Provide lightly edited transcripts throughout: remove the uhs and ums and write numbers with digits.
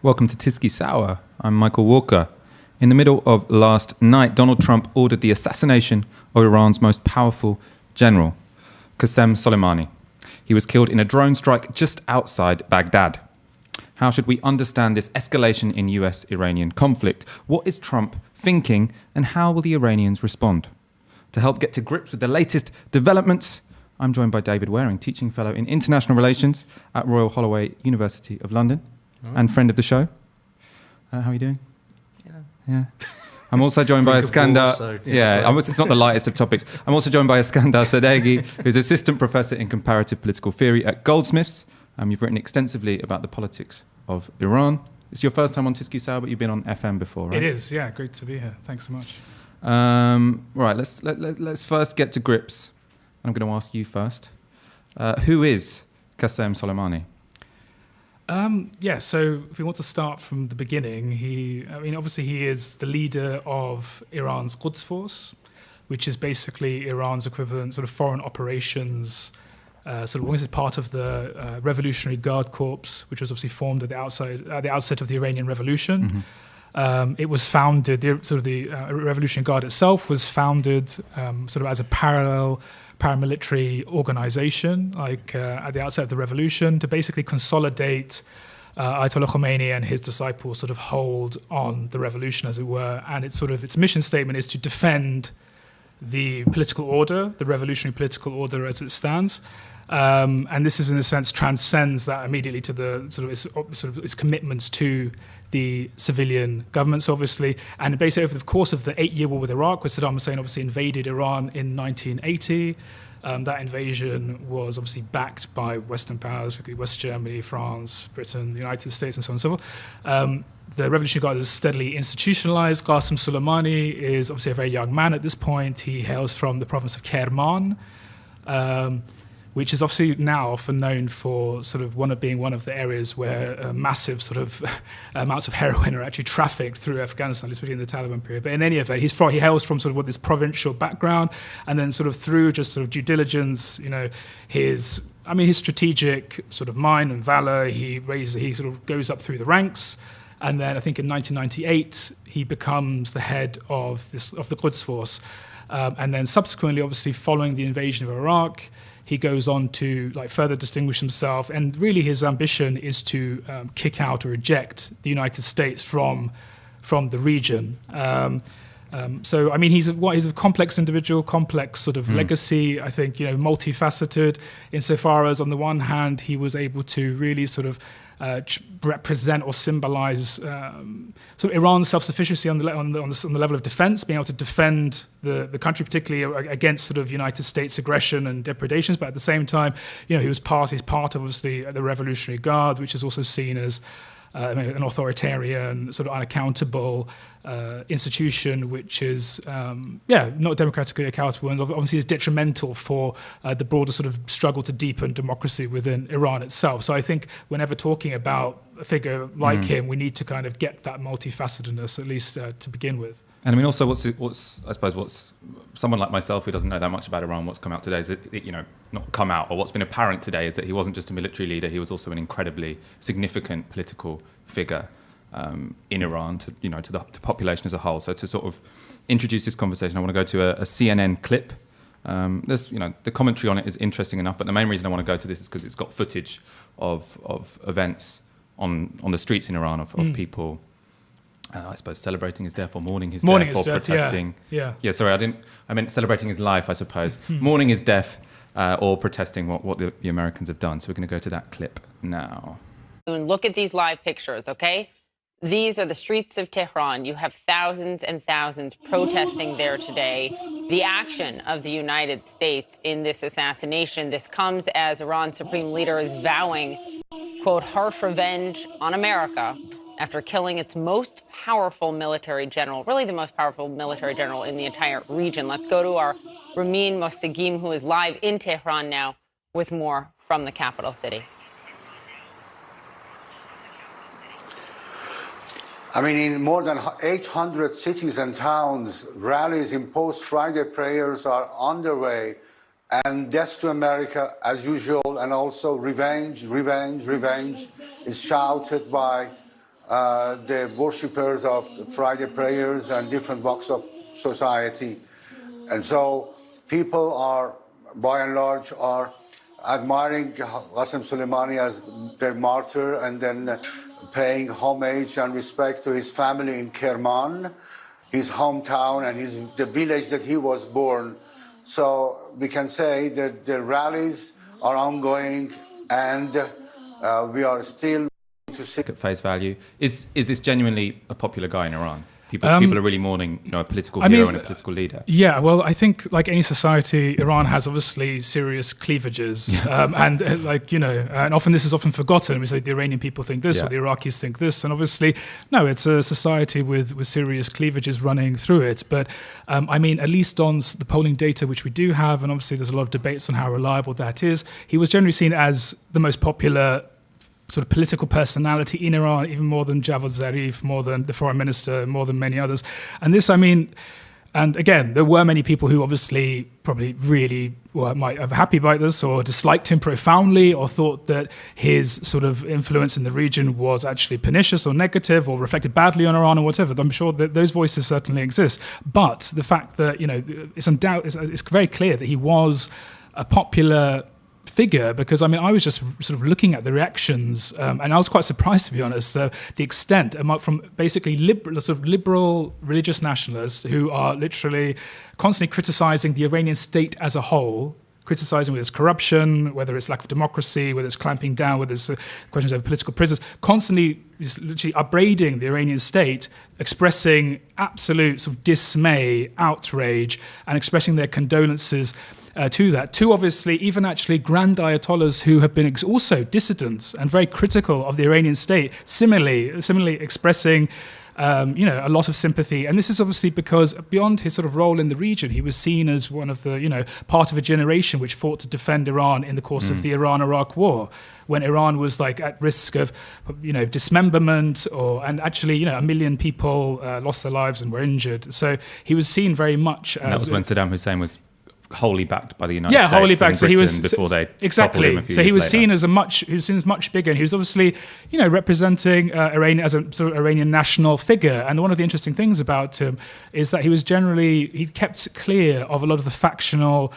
Welcome to Tizky Sour. I'm Michael Walker. In the middle of last night, Donald Trump ordered the assassination of Iran's most powerful general, Quassem Soleimani. He was killed in a drone strike just outside Baghdad. How should we understand this escalation in US-Iranian conflict? What is Trump thinking, and how will the Iranians respond? To help get to grips with the latest developments, I'm joined by David Waring, teaching fellow in international relations at Royal Holloway University of London, and friend of the show. How are you doing? Yeah. I'm also joined by Iskandar. It's not the lightest of topics. I'm also joined by Iskandar Sadeghi, who's assistant professor in comparative political theory at Goldsmiths. You've written extensively about the politics of Iran. It's your first time on Tizky Sour, but you've been on FM before, right? It is, yeah. Great to be here. Thanks so much. Right, let's first get to grips. I'm going to ask you first. Who is Quassem Soleimani? So if we want to start from the beginning, obviously he is the leader of Iran's Quds Force, which is basically Iran's equivalent sort of foreign operations, part of the Revolutionary Guard Corps, which was obviously formed at the outset of the Iranian Revolution. Mm-hmm. It was founded, the Revolutionary Guard itself was founded as a parallel paramilitary organization, at the outset of the revolution, to basically consolidate Ayatollah Khomeini and his disciples sort of hold on the revolution, as it were. And its mission statement is to defend the political order, the revolutionary political order as it stands. And this is, in a sense, transcends that immediately to the its commitments to the civilian governments, obviously. And basically, over the course of the 8-year war with Iraq, where Saddam Hussein obviously invaded Iran in 1980, that invasion was obviously backed by Western powers, particularly West Germany, France, Britain, the United States, and so on and so forth. The Revolutionary Guard is steadily institutionalized. Qassem Soleimani is obviously a very young man at this point. He hails from the province of Kerman, which is obviously now often known for being one of the areas where massive amounts of heroin are actually trafficked through Afghanistan, especially in the Taliban period. But in any event, he hails from this provincial background, and then through due diligence, his strategic mind and valor, he goes up through the ranks. And then I think in 1998, he becomes the head of the Quds Force. And then subsequently, obviously, following the invasion of Iraq, he goes on to further distinguish himself, and really his ambition is to kick out or eject the United States from the region. He's a complex individual, complex legacy. I think multifaceted, insofar as on the one hand he was able to really represent or symbolize Iran's self-sufficiency on the level of defense, being able to defend the country, particularly against United States aggression and depredations. But at the same time, he's part of obviously the Revolutionary Guard, which is also seen as an authoritarian, unaccountable institution, which is not democratically accountable, and obviously is detrimental for the broader struggle to deepen democracy within Iran itself. So I think whenever talking about a figure like him, we need to kind of get that multifacetedness, at least to begin with. And what's someone like myself who doesn't know that much about Iran, what's come out today is that, not come out, or what's been apparent today is that he wasn't just a military leader, he was also an incredibly significant political figure in Iran to the population as a whole. So to introduce this conversation, I want to go to a CNN clip. The commentary on it is interesting enough, but the main reason I want to go to this is because it's got footage of events on the streets in Iran of people, celebrating his death or mourning his death or protesting. Yeah. Sorry, I meant celebrating his life, I suppose. Mourning his death or protesting what the Americans have done. So we're going to go to that clip now. Look at these live pictures, okay? These are the streets of Tehran. You have thousands and thousands protesting there today. The action of the United States in this assassination, this comes as Iran's supreme leader is vowing, quote, harsh revenge on America after killing its most powerful military general, really the most powerful military general in the entire region. Let's go to our Ramin Mostagim, who is live in Tehran now with more from the capital city. In more than 800 cities and towns, rallies in post-Friday prayers are underway, and death to America as usual, and also revenge, revenge, revenge is shouted by the worshippers of Friday prayers and different walks of society. And so people are, by and large, are admiring Quassem Soleimani as their martyr and then paying homage and respect to his family in Kerman, his hometown and the village that he was born. So we can say that the rallies are ongoing and we are still to see. At face value, is this genuinely a popular guy in Iran? People are really mourning, a political hero and a political leader. Yeah, well, I think like any society, Iran has obviously serious cleavages, and and often this is often forgotten. We say the Iranian people think this, or the Iraqis think this, and obviously, no, it's a society with serious cleavages running through it. But at least on the polling data which we do have, and obviously there's a lot of debates on how reliable that is, he was generally seen as the most popular sort of political personality in Iran, even more than Javad Zarif, more than the foreign minister, more than many others. And this, and again, there were many people who obviously probably really might have happy about this or disliked him profoundly or thought that his sort of influence in the region was actually pernicious or negative or reflected badly on Iran or whatever. I'm sure that those voices certainly exist. But the fact that, it's very clear that he was a popular figure, because I was just sort of looking at the reactions, and I was quite surprised, to be honest, the extent from basically liberal religious nationalists who are literally constantly criticizing the Iranian state as a whole, criticizing whether it's corruption, whether it's lack of democracy, whether it's clamping down, whether it's questions of political prisoners, constantly just literally upbraiding the Iranian state, expressing absolute sort of dismay, outrage, and expressing their condolences to that. To obviously even actually grand ayatollahs who have been also dissidents and very critical of the Iranian state, similarly expressing a lot of sympathy. And this is obviously because beyond his sort of role in the region, he was seen as one of the, part of a generation which fought to defend Iran in the course of the Iran-Iraq war, when Iran was like at risk of, dismemberment, and actually, 1 million people lost their lives and were injured. So he was seen very much as... And that was when Saddam Hussein was wholly backed by the United States. Wholly backed. So he was before they exactly. Him a few so he years was later. He was seen as much bigger, and he was obviously, representing Iran as a sort of Iranian national figure. And one of the interesting things about him is that he kept clear of a lot of the factional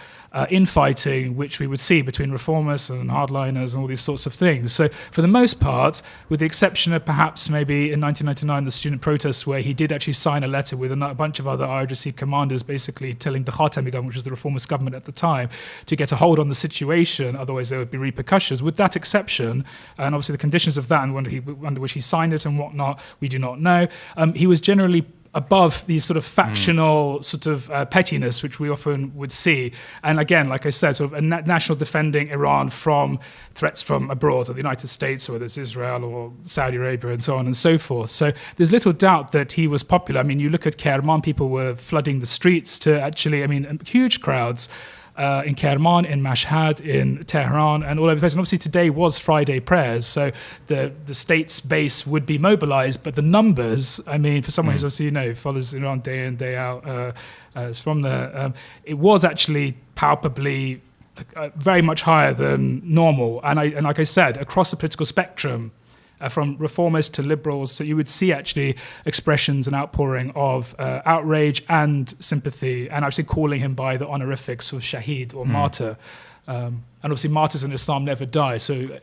infighting which we would see between reformists and hardliners and all these sorts of things. So for the most part, with the exception of perhaps maybe in 1999, the student protests, where he did actually sign a letter with a bunch of other IRGC commanders basically telling the Khatami government, which was the reformist government at the time, to get a hold on the situation, otherwise there would be repercussions. With that exception, and obviously the conditions of that and under which he signed it and whatnot, we do not know, he was generally above these sort of factional sort of pettiness which we often would see. And again, like I said, sort of a national defending Iran from threats from abroad, or the United States, or whether it's Israel or Saudi Arabia and so on and so forth. So there's little doubt that he was popular. You look at Kerman, people were flooding the streets to actually, huge crowds in Kerman, in Mashhad, in Tehran, and all over the place. And obviously today was Friday prayers, so the state's base would be mobilized, but the numbers, for someone who's obviously, follows Iran day in, day out, is from there, it was actually palpably very much higher than normal. And like I said, across the political spectrum, from reformists to liberals, so you would see actually expressions and outpouring of outrage and sympathy, and actually calling him by the honorifics of Shahid or martyr. And obviously martyrs in Islam never die. So,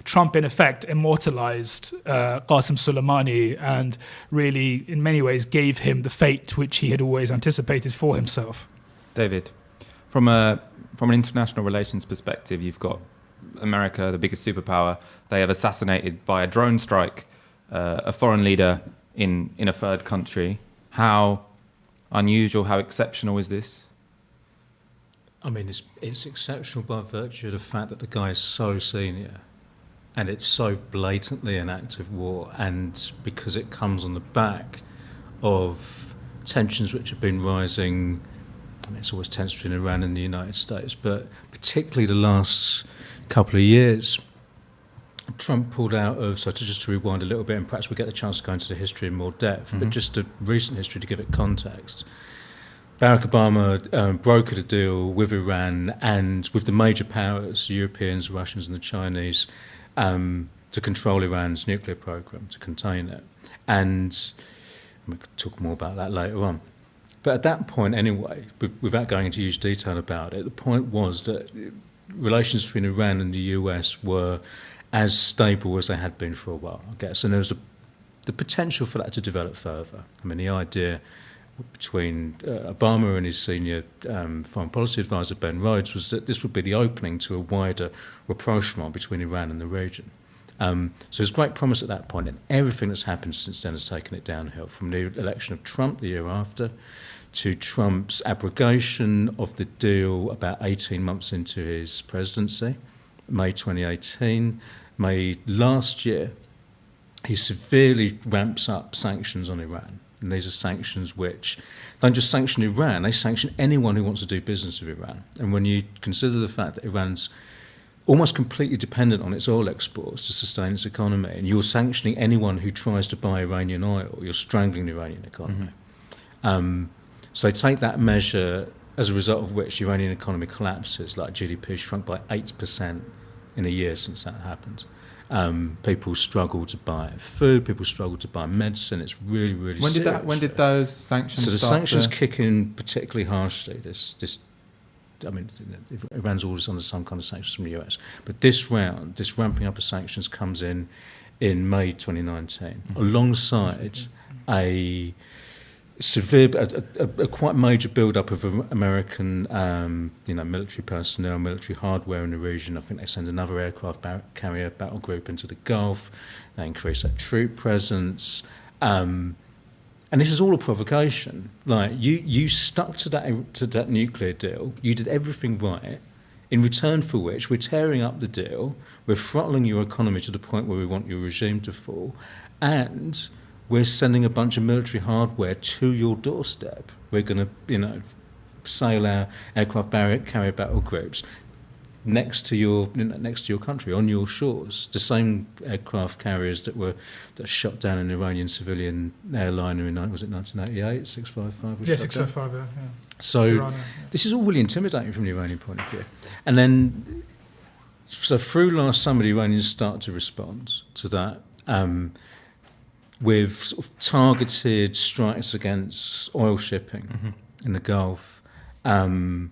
Trump in effect immortalized Quassem Soleimani and really in many ways gave him the fate which he had always anticipated for himself. David, from an international relations perspective, you've got America, the biggest superpower. They have assassinated via drone strike a foreign leader in a third country. How unusual, how exceptional is this? It's exceptional by virtue of the fact that the guy is so senior and it's so blatantly an act of war, and because it comes on the back of tensions which have been rising. It's always tense between Iran and the United States, but particularly the last couple of years, Trump pulled out of, just to rewind a little bit, and perhaps we get the chance to go into the history in more depth, but just a recent history to give it context. Barack Obama brokered a deal with Iran and with the major powers, Europeans, Russians and the Chinese, to control Iran's nuclear program, to contain it. And we could talk more about that later on. But at that point, anyway, without going into huge detail about it, the point was that relations between Iran and the US were as stable as they had been for a while, I guess. And there was the potential for that to develop further. I mean, the idea between Obama and his senior foreign policy advisor, Ben Rhodes, was that this would be the opening to a wider rapprochement between Iran and the region. So there's great promise at that point, and everything that's happened since then has taken it downhill, from the election of Trump the year after to Trump's abrogation of the deal about 18 months into his presidency, May 2018. May last year, he severely ramps up sanctions on Iran. And these are sanctions which don't just sanction Iran, they sanction anyone who wants to do business with Iran. And when you consider the fact that Iran's almost completely dependent on its oil exports to sustain its economy, and you're sanctioning anyone who tries to buy Iranian oil, you're strangling the Iranian economy. So they take that measure, as a result of which the Iranian economy collapses, like GDP shrunk by 8% in a year since that happened. People struggle to buy food, people struggle to buy medicine. It's really, really serious. When did those sanctions So the start sanctions to... kick in particularly harshly. I mean, Iran's always under some kind of sanctions from the US. But this ramping up of sanctions comes in May 2019, alongside a quite major build-up of American, military personnel, military hardware in the region. I think they send another aircraft carrier battle group into the Gulf. They increase their troop presence. And this is all a provocation. Like, you stuck to that nuclear deal. You did everything right. In return for which, we're tearing up the deal. We're throttling your economy to the point where we want your regime to fall. And we're sending a bunch of military hardware to your doorstep. We're going to, sail our aircraft carrier battle groups next to your country, on your shores. The same aircraft carriers that shot down an Iranian civilian airliner in 1988, 655? Yeah, 655. Yeah. So Iran, this is all really intimidating from the Iranian point of view. And then, so through last summer, the Iranians started to respond to that. With sort of targeted strikes against oil shipping in the Gulf, and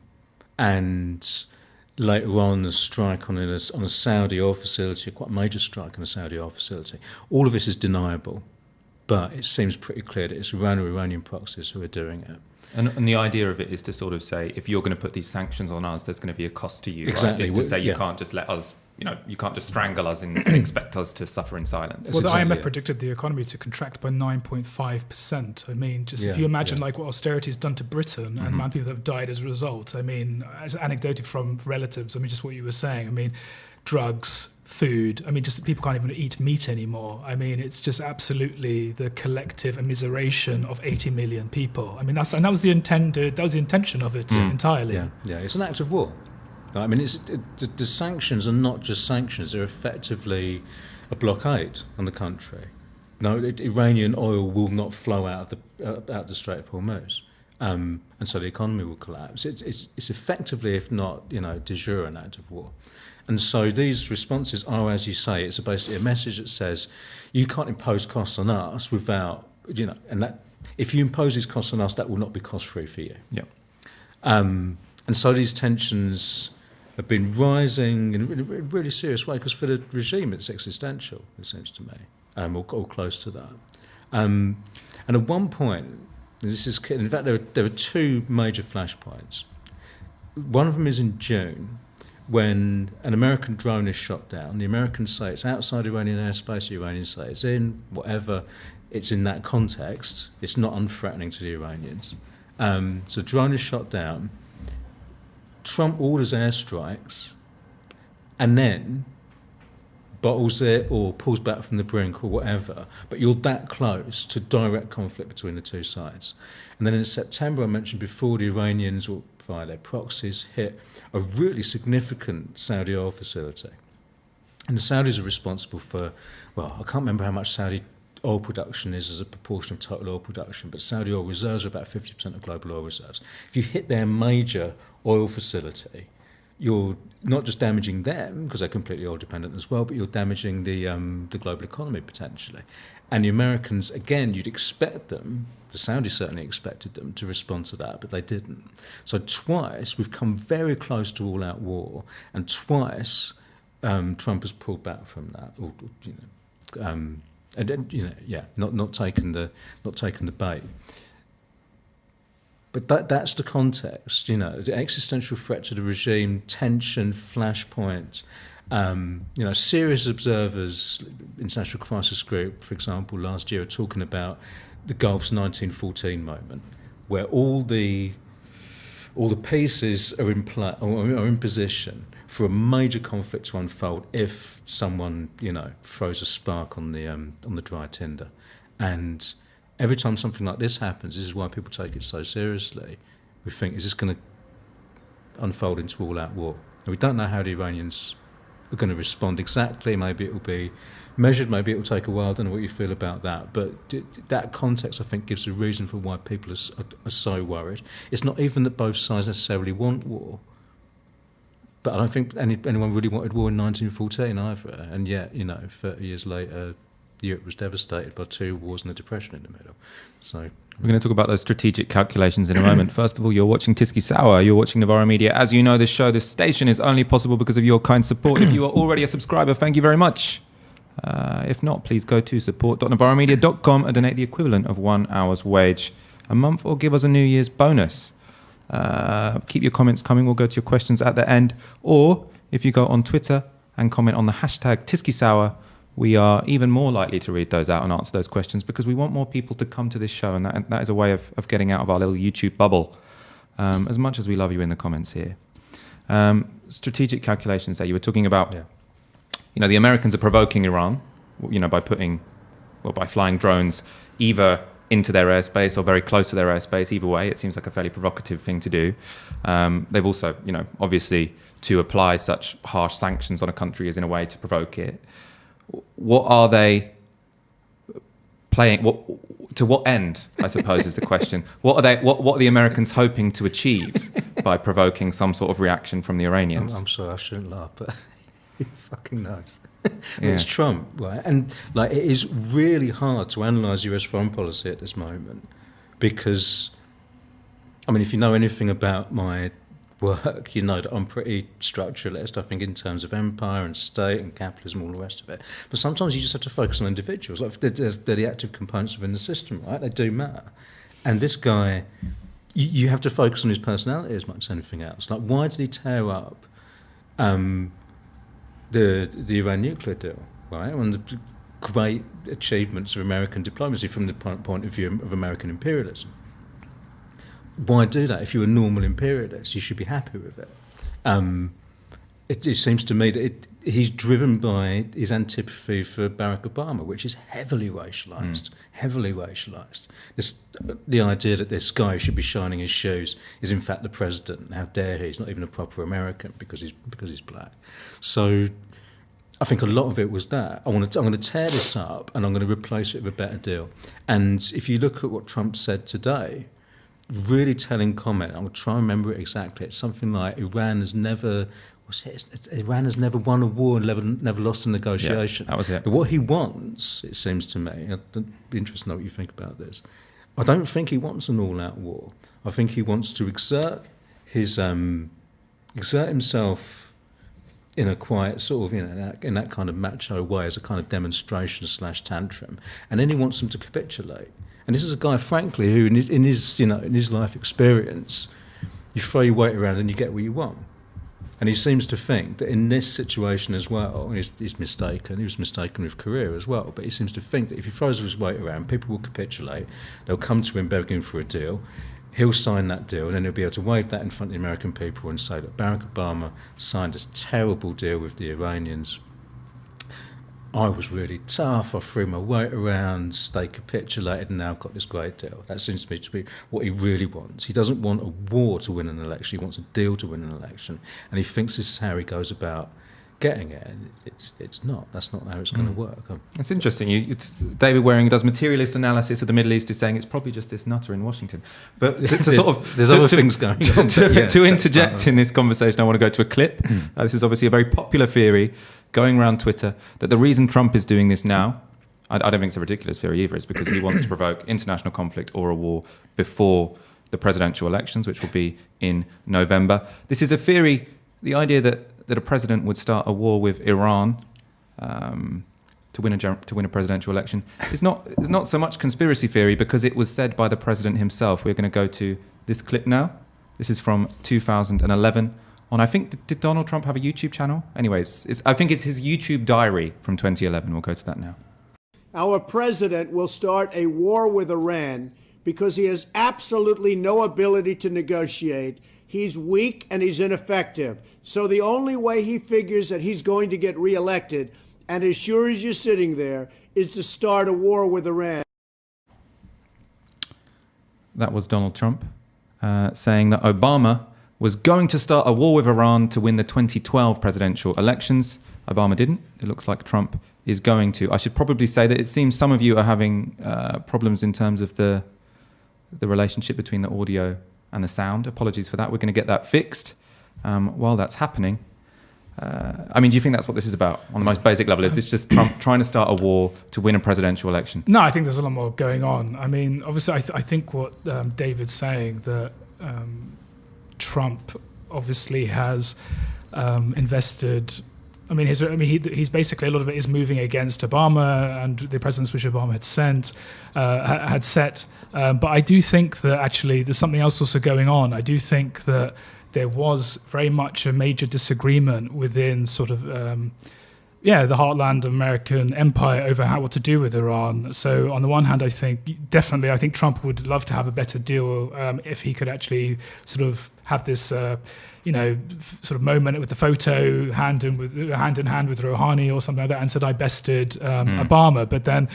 later on a strike on a Saudi oil facility, quite a major strike on a Saudi oil facility. All of this is deniable, but it seems pretty clear that it's Iran or Iranian proxies who are doing it. And the idea of it is to sort of say, if you're going to put these sanctions on us, there's going to be a cost to you. Exactly. Right? It's to say you can't just let us, you can't just strangle us and expect us to suffer in silence. Well, the IMF predicted the economy to contract by 9.5%. I mean, if you imagine like what austerity has done to Britain and the amount of people that have died as a result. I mean, as anecdoted from relatives, I mean, just what you were saying. I mean, drugs, food. I mean, just people can't even eat meat anymore. I mean, it's just absolutely the collective immiseration of 80 million people. I mean, that was the intention of it entirely. Yeah, it's an act of war. I mean, the sanctions are not just sanctions; they're effectively a blockade on the country. No, Iranian oil will not flow out the Strait of Hormuz, and so the economy will collapse. It's effectively, if not, de jure, an act of war. And so these responses are, as you say, it's basically a message that says you can't impose costs on us without, and that if you impose these costs on us, that will not be cost-free for you. Yeah. And so these tensions have been rising in a really serious way, because for the regime it's existential, it seems to me, or close to that. And at one point, in fact, there are two major flashpoints. One of them is in June, when an American drone is shot down. The Americans say it's outside Iranian airspace, the Iranians say it's in, whatever, it's in that context. It's not unthreatening to the Iranians. So drone is shot down. Trump orders airstrikes and then bottles it or pulls back from the brink or whatever, but you're that close to direct conflict between the two sides. And then in September, I mentioned before, the Iranians, or via their proxies, hit a really significant Saudi oil facility. And the Saudis are responsible for, well, I can't remember how much Saudi oil production is as a proportion of total oil production, but Saudi oil reserves are about 50% of global oil reserves. If you hit their major oil facility, you're not just damaging them because they're completely oil dependent as well, but you're damaging the global economy potentially. And the Americans, again, you'd expect them, the Saudis certainly expected them to respond to that, but they didn't. So twice we've come very close to all-out war, and twice Trump has pulled back from that, or, and then, not taken the bait. But that's the context, the existential threat to the regime, tension, flashpoint. Serious observers, International Crisis Group, for example, last year, are talking about the Gulf's 1914 moment, where all the pieces are in play, or are in position for a major conflict to unfold if someone, throws a spark on the dry tinder. And every time something like this happens, this is why people take it so seriously. We think, is this going to unfold into all-out war? And we don't know how the Iranians are going to respond exactly. Maybe it will be measured, maybe it will take a while. I don't know what you feel about that. But that context, I think, gives a reason for why people are so worried. It's not even that both sides necessarily want war, but I don't think anyone really wanted war in 1914 either. And yet, 30 years later, Europe was devastated by 2 wars and a depression in the middle. So we're going to talk about those strategic calculations in a moment. First of all, you're watching Tysky Sour. You're watching Navarro Media. As you know, this station is only possible because of your kind support. If you are already a subscriber, thank you very much. If not, please go to support.navarromedia.com and donate the equivalent of 1 hour's wage a month, or give us a New Year's bonus. Keep your comments coming. We'll go to your questions at the end. Or if you go on Twitter and comment on the hashtag Tysky Sour, we are even more likely to read those out and answer those questions, because we want more people to come to this show, and that is a way of getting out of our little YouTube bubble, as much as we love you in the comments here. Strategic calculations there. You were talking about, the Americans are provoking Iran, by flying drones either into their airspace or very close to their airspace. Either way, it seems like a fairly provocative thing to do. They've also, obviously, to apply such harsh sanctions on a country is in a way to provoke it. What are they playing? To what end, I suppose, is the question. What are the Americans hoping to achieve by provoking some sort of reaction from the Iranians? I'm sorry, I shouldn't laugh, but who fucking knows? It's Trump, right? And it is really hard to analyse US foreign policy at this moment, because, if you know anything about my work, you know that I'm pretty structuralist, I think, in terms of empire and state and capitalism, all the rest of it. But sometimes you just have to focus on individuals. They're the active components within the system, right? They do matter. And this guy, you have to focus on his personality as much as anything else. Why did he tear up the Iran nuclear deal, right? One of the great achievements of American diplomacy from the point of view of American imperialism. Why do that? If you're a normal imperialist, you should be happy with it. It seems to me that he's driven by his antipathy for Barack Obama, which is heavily racialised. The idea that this guy should be shining his shoes is in fact the president. How dare he? He's not even a proper American because he's black. So I think a lot of it was that. I'm going to tear this up and I'm going to replace it with a better deal. And if you look at what Trump said today, really telling comment, I'm going to try and remember it exactly. It's something like Iran has never won a war and never lost a negotiation. Yeah, that was it. But what he wants, it seems to me, I'd be interested to know what you think about this. I don't think he wants an all-out war. I think he wants to exert himself in a quiet sort of, in that kind of macho way, as a kind of demonstration / tantrum, and then he wants them to capitulate. And this is a guy, frankly, who in his life experience, you throw your weight around and you get what you want. And he seems to think that in this situation as well, and he's mistaken. He was mistaken with Korea as well. But he seems to think that if he throws his weight around, people will capitulate. They'll come to him begging for a deal. He'll sign that deal, and then he'll be able to wave that in front of the American people and say that Barack Obama signed this terrible deal with the Iranians. I was really tough, I threw my weight around, they capitulated, and now I've got this great deal. That seems to me to be what he really wants. He doesn't want a war to win an election, he wants a deal to win an election. And he thinks this is how he goes about getting it, and it's not. That's not how it's going to work. It's interesting. David Waring, who does materialist analysis of the Middle East, is saying it's probably just this nutter in Washington. But there's other things going on. To interject in this conversation, I want to go to a clip. This is obviously a very popular theory going around Twitter that the reason Trump is doing this now, I don't think it's a ridiculous theory either, is because he wants to provoke international conflict or a war before the presidential elections, which will be in November. This is a theory, the idea that a president would start a war with Iran to win a presidential election is not so much conspiracy theory, because it was said by the president himself. We're going to go to this clip now. This is from 2011. I think, did Donald Trump have a YouTube channel? Anyways, I think it's his YouTube diary from 2011. We'll go to that now. Our president will start a war with Iran because he has absolutely no ability to negotiate. He's weak and he's ineffective. So the only way he figures that he's going to get reelected, and as sure as you're sitting there, is to start a war with Iran. That was Donald Trump saying that Obama was going to start a war with Iran to win the 2012 presidential elections. Obama didn't. It looks like Trump is going to. I should probably say that it seems some of you are having problems in terms of the relationship between the audio and the sound. Apologies for that. We're going to get that fixed while that's happening. Do you think that's what this is about on the most basic level? Is this just Trump trying to start a war to win a presidential election? No, I think there's a lot more going on. Obviously, I think what David's saying, that Trump obviously has invested. He's basically, a lot of it is moving against Obama and the presidents which Obama had set. But I do think that actually there's something else also going on. I do think that there was very much a major disagreement within sort of the heartland of American empire over what to do with Iran. So on the one hand, I think Trump would love to have a better deal if he could actually sort of have this sort of moment with the photo hand in hand with Rouhani or something like that, and said I bested Obama. But then,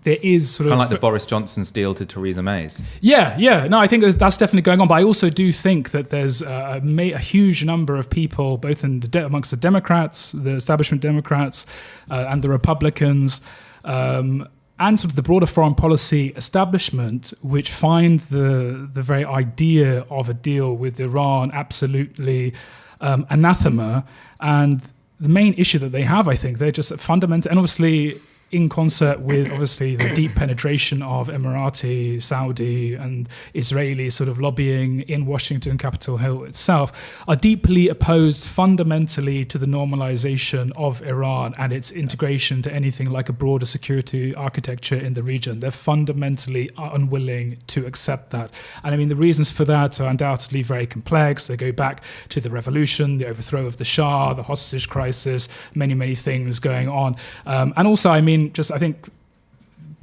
there is sort of... Kind of like the Boris Johnson's deal to Theresa May's. Yeah. No, I think that's definitely going on. But I also do think that there's a huge number of people, both amongst the Democrats, the establishment Democrats, and the Republicans, and sort of the broader foreign policy establishment, which find the very idea of a deal with Iran absolutely anathema. And the main issue that they have, I think, they're just fundamental, and obviously in concert with obviously the deep penetration of Emirati, Saudi and Israeli sort of lobbying in Washington, Capitol Hill itself, are deeply opposed fundamentally to the normalization of Iran and its integration to anything like a broader security architecture in the region. They're fundamentally unwilling to accept that. And the reasons for that are undoubtedly very complex. They go back to the revolution, the overthrow of the Shah, the hostage crisis, many, many things going on. And also, I think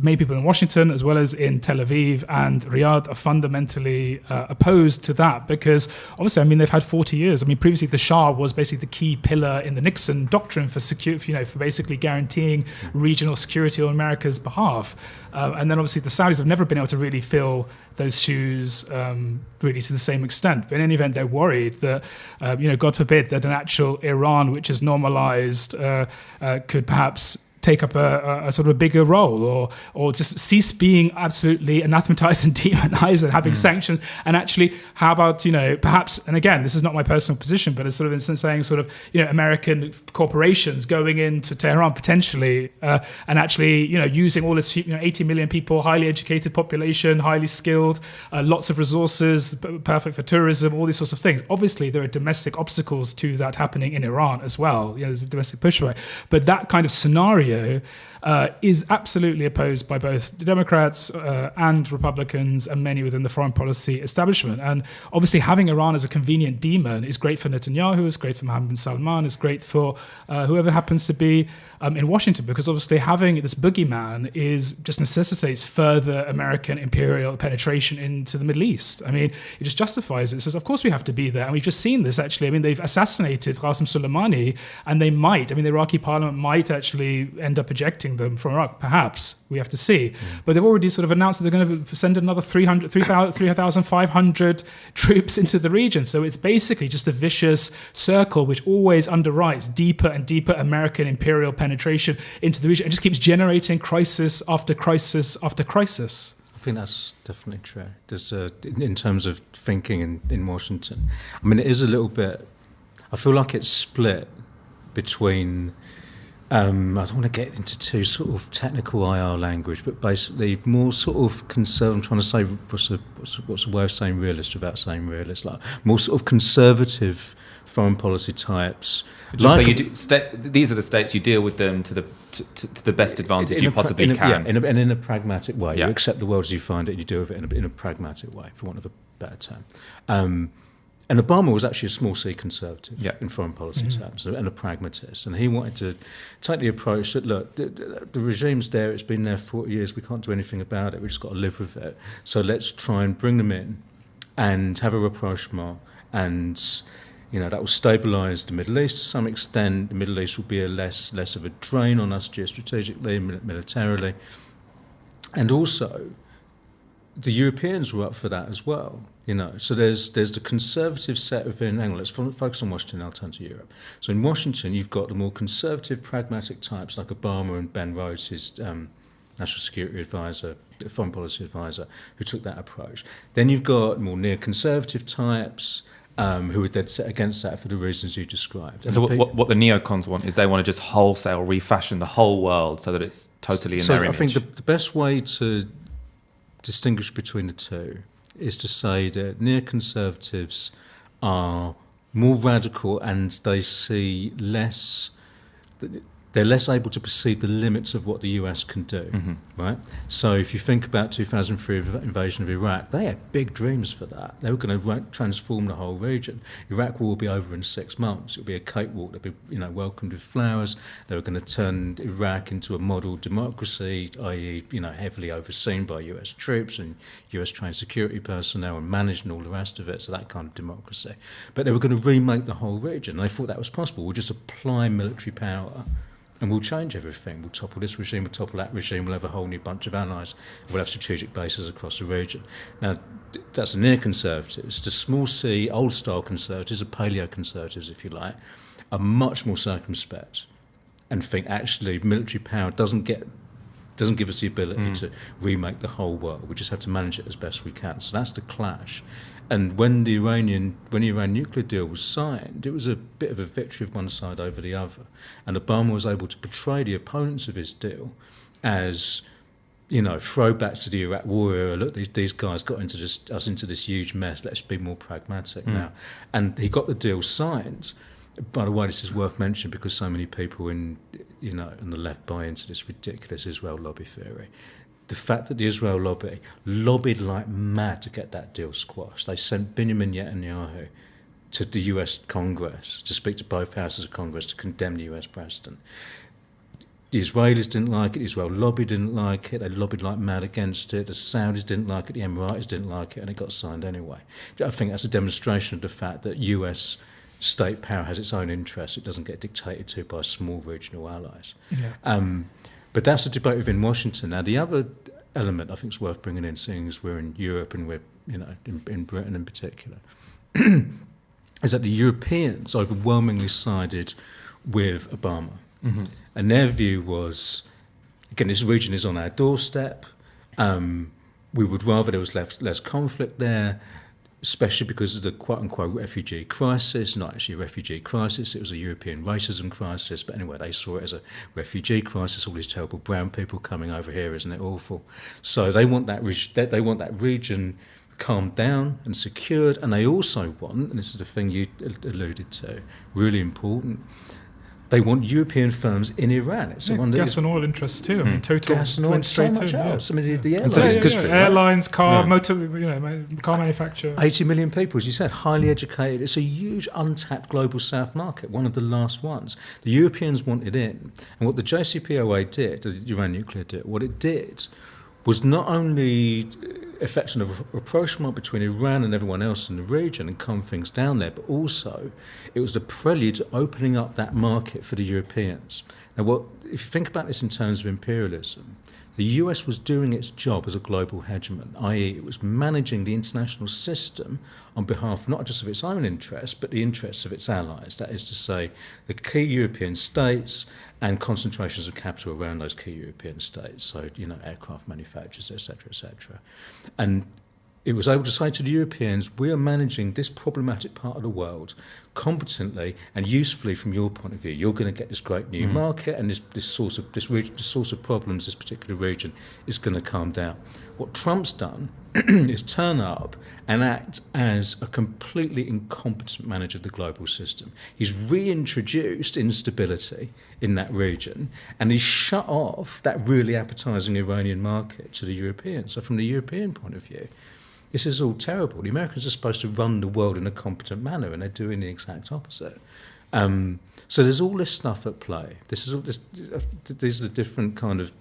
many people in Washington, as well as in Tel Aviv and Riyadh, are fundamentally opposed to that because, obviously, they've had 40 years. Previously, the Shah was basically the key pillar in the Nixon doctrine for for basically guaranteeing regional security on America's behalf. And then, obviously, the Saudis have never been able to really fill those shoes really to the same extent. But in any event, they're worried that, God forbid, that an actual Iran which is normalized could perhaps take up a sort of a bigger role, or just cease being absolutely anathematized and demonized and having sanctions. And actually, how about, perhaps, and again, this is not my personal position, but it's sort of in saying sort of, American corporations going into Tehran potentially and actually, using all this, 80 million people, highly educated population, highly skilled, lots of resources, perfect for tourism, all these sorts of things. Obviously, there are domestic obstacles to that happening in Iran as well. There's a domestic pushback. But that kind of scenario is absolutely opposed by both the Democrats and Republicans and many within the foreign policy establishment. And obviously having Iran as a convenient demon is great for Netanyahu, is great for Mohammed bin Salman, is great for whoever happens to be in Washington, because obviously having this boogeyman just necessitates further American imperial penetration into the Middle East. It just justifies it. It says, of course we have to be there. And we've just seen this actually. They've assassinated Quassem Soleimani, and they might, the Iraqi parliament might actually end up ejecting them from Iraq. Perhaps. We have to see. But they've already sort of announced that they're going to send another 3,500 troops into the region. So it's basically just a vicious circle which always underwrites deeper and deeper American imperial penetration into the region and just keeps generating crisis after crisis after crisis. I think that's definitely true. There's in terms of thinking in Washington. I mean, it is a little bit. I feel like it's split between. I don't want to get into too sort of technical IR language, but basically more sort of conservative. I'm trying to say what's the way of saying realist without saying realist, like more sort of conservative foreign policy types. Just so you do, these are the states you deal with them to the best advantage you possibly can. In a pragmatic way. Yeah. You accept the world as you find it, you deal with it in a pragmatic way, for want of a better term. And Obama was actually a small c conservative in foreign policy terms, and a pragmatist. And he wanted to take the approach that, look, the regime's there, it's been there for 40 years, we can't do anything about it, we've just got to live with it. So let's try and bring them in and have a rapprochement, and that will stabilise the Middle East to some extent. The Middle East will be less of a drain on us geostrategically, militarily. And also, the Europeans were up for that as well. So there's the conservative set within. Hang on, let's focus on Washington. I'll turn to Europe. So in Washington, you've got the more conservative, pragmatic types like Obama and Ben Rhodes, his national security advisor, foreign policy advisor, who took that approach. Then you've got more neoconservative types who are dead set against that for the reasons you described. And so what the neocons want is they want to just wholesale refashion the whole world so that it's totally in their image. I think the best way to distinguish between the two is to say that neoconservatives are more radical and they see less. They're less able to perceive the limits of what the US can do, right? So if you think about 2003 invasion of Iraq, they had big dreams for that. They were going to transform the whole region. Iraq war will be over in 6 months. It'll be a cakewalk. They'll be, welcomed with flowers. They were going to turn Iraq into a model democracy, i.e., heavily overseen by US troops and US trained security personnel and managed and all the rest of it. So that kind of democracy. But they were going to remake the whole region. And they thought that was possible. We'll just apply military power and we'll change everything. We'll topple this regime, we'll topple that regime, we'll have a whole new bunch of allies, we'll have strategic bases across the region. Now, that's the neoconservatives. The small c, old-style conservatives, the paleo-conservatives, if you like, are much more circumspect and think, actually, military power doesn't give us the ability to remake the whole world. We just have to manage it as best we can. So that's the clash. And when the Iran nuclear deal was signed, it was a bit of a victory of one side over the other. And Obama was able to portray the opponents of his deal as, throwbacks to the Iraq war era. Look, these guys got us into this huge mess. Let's be more pragmatic now. And he got the deal signed. By the way, this is worth mentioning because so many people on the left buy into this ridiculous Israel lobby theory. The fact that the Israel lobby lobbied like mad to get that deal squashed. They sent Benjamin Netanyahu to the US Congress to speak to both houses of Congress to condemn the US president. The Israelis didn't like it, the Israel lobby didn't like it, they lobbied like mad against it, the Saudis didn't like it, the Emiratis didn't like it, and it got signed anyway. I think that's a demonstration of the fact that US state power has its own interests. It doesn't get dictated to by small regional allies. Yeah. But that's the debate within Washington. Now, the other element I think is worth bringing in, seeing as we're in Europe and we're, in Britain in particular, is that the Europeans overwhelmingly sided with Obama. And their view was, again, this region is on our doorstep. We would rather there was less conflict there, especially because of the quote-unquote refugee crisis. Not actually a refugee crisis, it was a European racism crisis, but anyway, they saw it as a refugee crisis, all these terrible brown people coming over here, isn't it awful? So they want that region calmed down and secured, and they also want, and this is the thing you alluded to, really important, they want European firms in Iran. It's gas and oil interests too. I mean, total gas and oil, and so much else. I mean, the airlines, airlines, car manufacturer. 80 million people, as you said, highly educated. It's a huge untapped global south market, one of the last ones. The Europeans wanted in, and what the JCPOA did, the Iran nuclear deal, what it did was not only effects on a rapprochement between Iran and everyone else in the region and calm things down there, but also it was the prelude to opening up that market for the Europeans. Now, if you think about this in terms of imperialism, the US was doing its job as a global hegemon, i.e. it was managing the international system on behalf not just of its own interests, but the interests of its allies. That is to say, the key European states and concentrations of capital around those key European states, so, aircraft manufacturers, etc. And it was able to say to the Europeans, we are managing this problematic part of the world competently and usefully from your point of view. You're going to get this great new market, and this source of problems, this particular region, is going to calm down. What Trump's done is turn up and act as a completely incompetent manager of the global system. He's reintroduced instability in that region, and he's shut off that really appetising Iranian market to the Europeans. So from the European point of view, this is all terrible. The Americans are supposed to run the world in a competent manner, and they're doing the exact opposite. So there's all this stuff at play. These are the different kind of,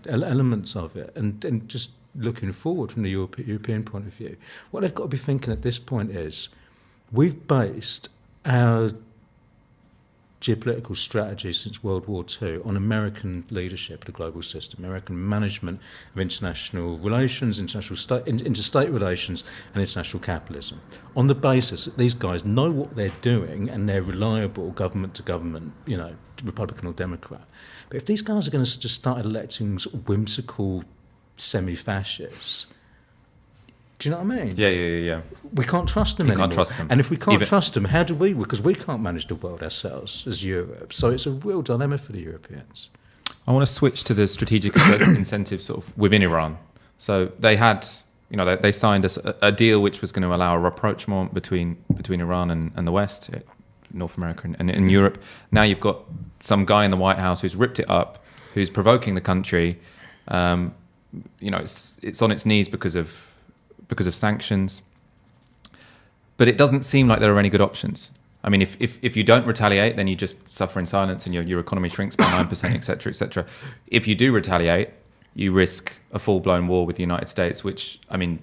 elements of it, and just looking forward from the European point of view. What they've got to be thinking at this point is, we've based our geopolitical strategy since World War II on American leadership of the global system, American management of international relations, interstate relations, and international capitalism, on the basis that these guys know what they're doing and they're reliable government to government, Republican or Democrat. But if these guys are going to just start electing sort of whimsical semi-fascists, do you know what I mean? Yeah. We can't trust them anymore. Can't trust them. And if we can't trust them, how do we? Because we can't manage the world ourselves as Europe. So it's a real dilemma for the Europeans. I want to switch to the strategic incentives sort of within Iran. So they had, they signed a deal which was going to allow a rapprochement between Iran and the West, North America and Europe. Now you've got some guy in the White House who's ripped it up, who's provoking the country. It's on its knees because of sanctions, but it doesn't seem like there are any good options. I mean, if you don't retaliate, then you just suffer in silence and your economy shrinks by 9%, etc. If you do retaliate, you risk a full-blown war with the United States, which, I mean,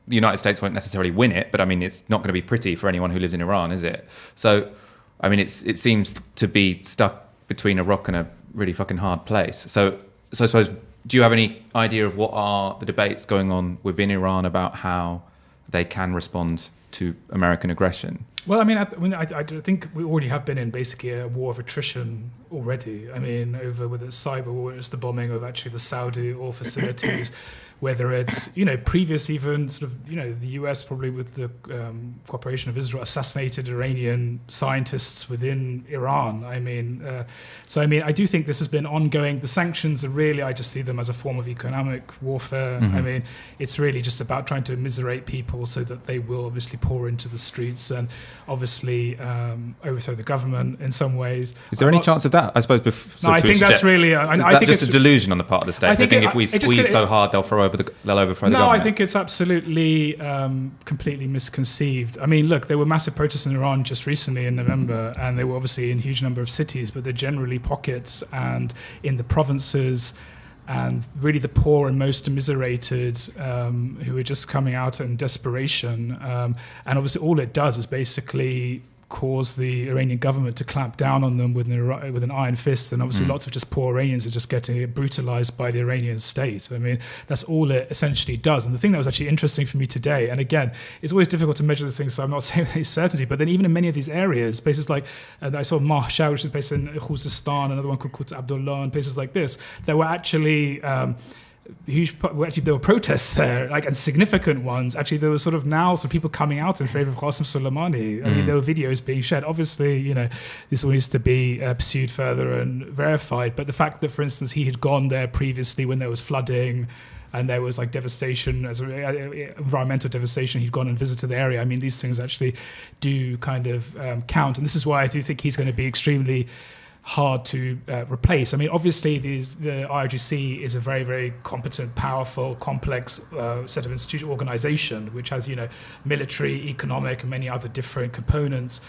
the United States won't necessarily win it, but I mean, it's not going to be pretty for anyone who lives in Iran, is it? So, I mean, it seems to be stuck between a rock and a really fucking hard place. So I suppose, do you have any idea of what are the debates going on within Iran about how they can respond to American aggression? Well, I think we already have been in basically a war of attrition already. I mean, over whether it's cyber war, it's the bombing of actually the Saudi oil facilities, whether it's, previous even sort of, the US probably with the cooperation of Israel assassinated Iranian scientists within Iran. I do think this has been ongoing. The sanctions are really, I just see them as a form of economic warfare. Mm-hmm. It's really just about trying to immiserate people so that they will obviously pour into the streets and obviously overthrow the government in some ways. Is there any chance of that? I suppose. I think that's really. I think just a delusion on the part of the state. I think if we squeeze so hard, they'll overthrow the government. No, I think it's absolutely completely misconceived. I mean, look, there were massive protests in Iran just recently in November, and they were obviously in a huge number of cities, but they're generally pockets and in the provinces. And really the poor and most immiserated who are just coming out in desperation. And obviously all it does is basically cause the Iranian government to clamp down on them with an iron fist. And obviously lots of just poor Iranians are just getting brutalized by the Iranian state. I mean, that's all it essentially does. And the thing that was actually interesting for me today, and again, it's always difficult to measure these things, so I'm not saying any certainty, but then even in many of these areas, places like, I saw Mahshar, which is based in Khuzestan, another one called Qut Abdullah, and places like this, there were actually there were protests there, and significant ones. Actually, there was sort of people coming out in favor of Quassem Soleimani. I mean, there were videos being shared. Obviously, this all needs to be pursued further and verified. But the fact that, for instance, he had gone there previously when there was flooding and there was devastation, environmental devastation, he'd gone and visited the area. I mean, these things actually do kind of count. And this is why I do think he's going to be extremely hard to replace. I mean, obviously, the IRGC is a very, very competent, powerful, complex set of institutional organization, which has, military, economic, and many other different components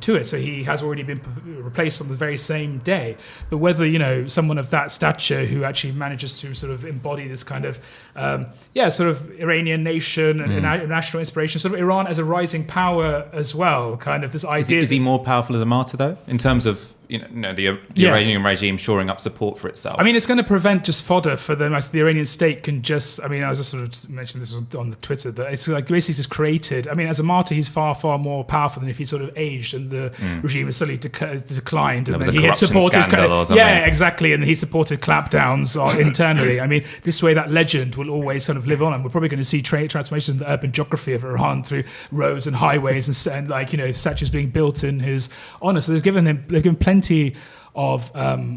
to it. So he has already been replaced on the very same day. But whether, someone of that stature who actually manages to sort of embody this kind of, sort of Iranian nation and national inspiration, sort of Iran as a rising power as well, kind of this idea. Is he more powerful as a martyr, though, in terms of the Iranian regime shoring up support for itself? I mean, it's going to prevent just fodder for them. As the Iranian state can just, I mean, I was just sort of mentioned this on the Twitter, that it's like basically just created. I mean, as a martyr, he's far, far more powerful than if he sort of aged and the regime has suddenly declined. And there was he had supported, or something. yeah, exactly, and he supported clampdowns internally. I mean, this way that legend will always sort of live on, and we're probably going to see transformations in the urban geography of Iran through roads and highways and statues being built in his honor. So they've given plenty of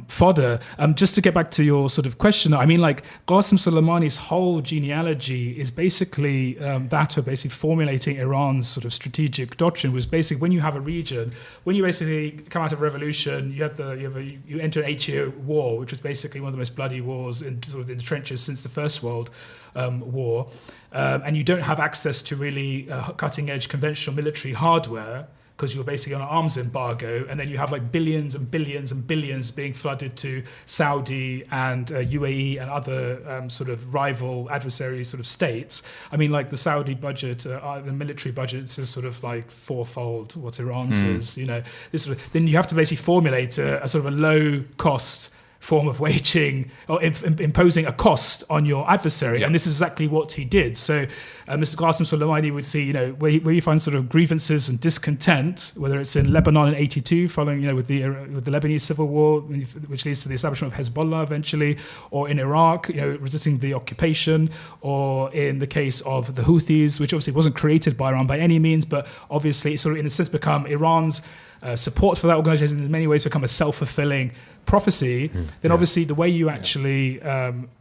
fodder. Just to get back to your sort of question, I mean, like Quassem Soleimani's whole genealogy is basically that of basically formulating Iran's sort of strategic doctrine. Was basically when you have a region, when you basically come out of revolution, you enter an 8-year war, which was basically one of the most bloody wars in the trenches since the First World War, and you don't have access to really cutting-edge conventional military hardware, because you're basically on an arms embargo, and then you have like billions and billions and billions being flooded to Saudi and UAE and other sort of rival adversary sort of states. I mean, like the Saudi budget, the military budget is sort of like fourfold what Iran's is. Then you have to basically formulate a sort of a low cost form of waging or imposing a cost on your adversary. And this is exactly what he did. So Mr. Quassem Soleimani would see, where you find sort of grievances and discontent, whether it's in Lebanon in 82, following, with the Lebanese civil war, which leads to the establishment of Hezbollah eventually, or in Iraq, resisting the occupation, or in the case of the Houthis, which obviously wasn't created by Iran by any means, but obviously it's sort of in a sense become Iran's support for that organization in many ways become a self-fulfilling prophecy. Then obviously the way you actually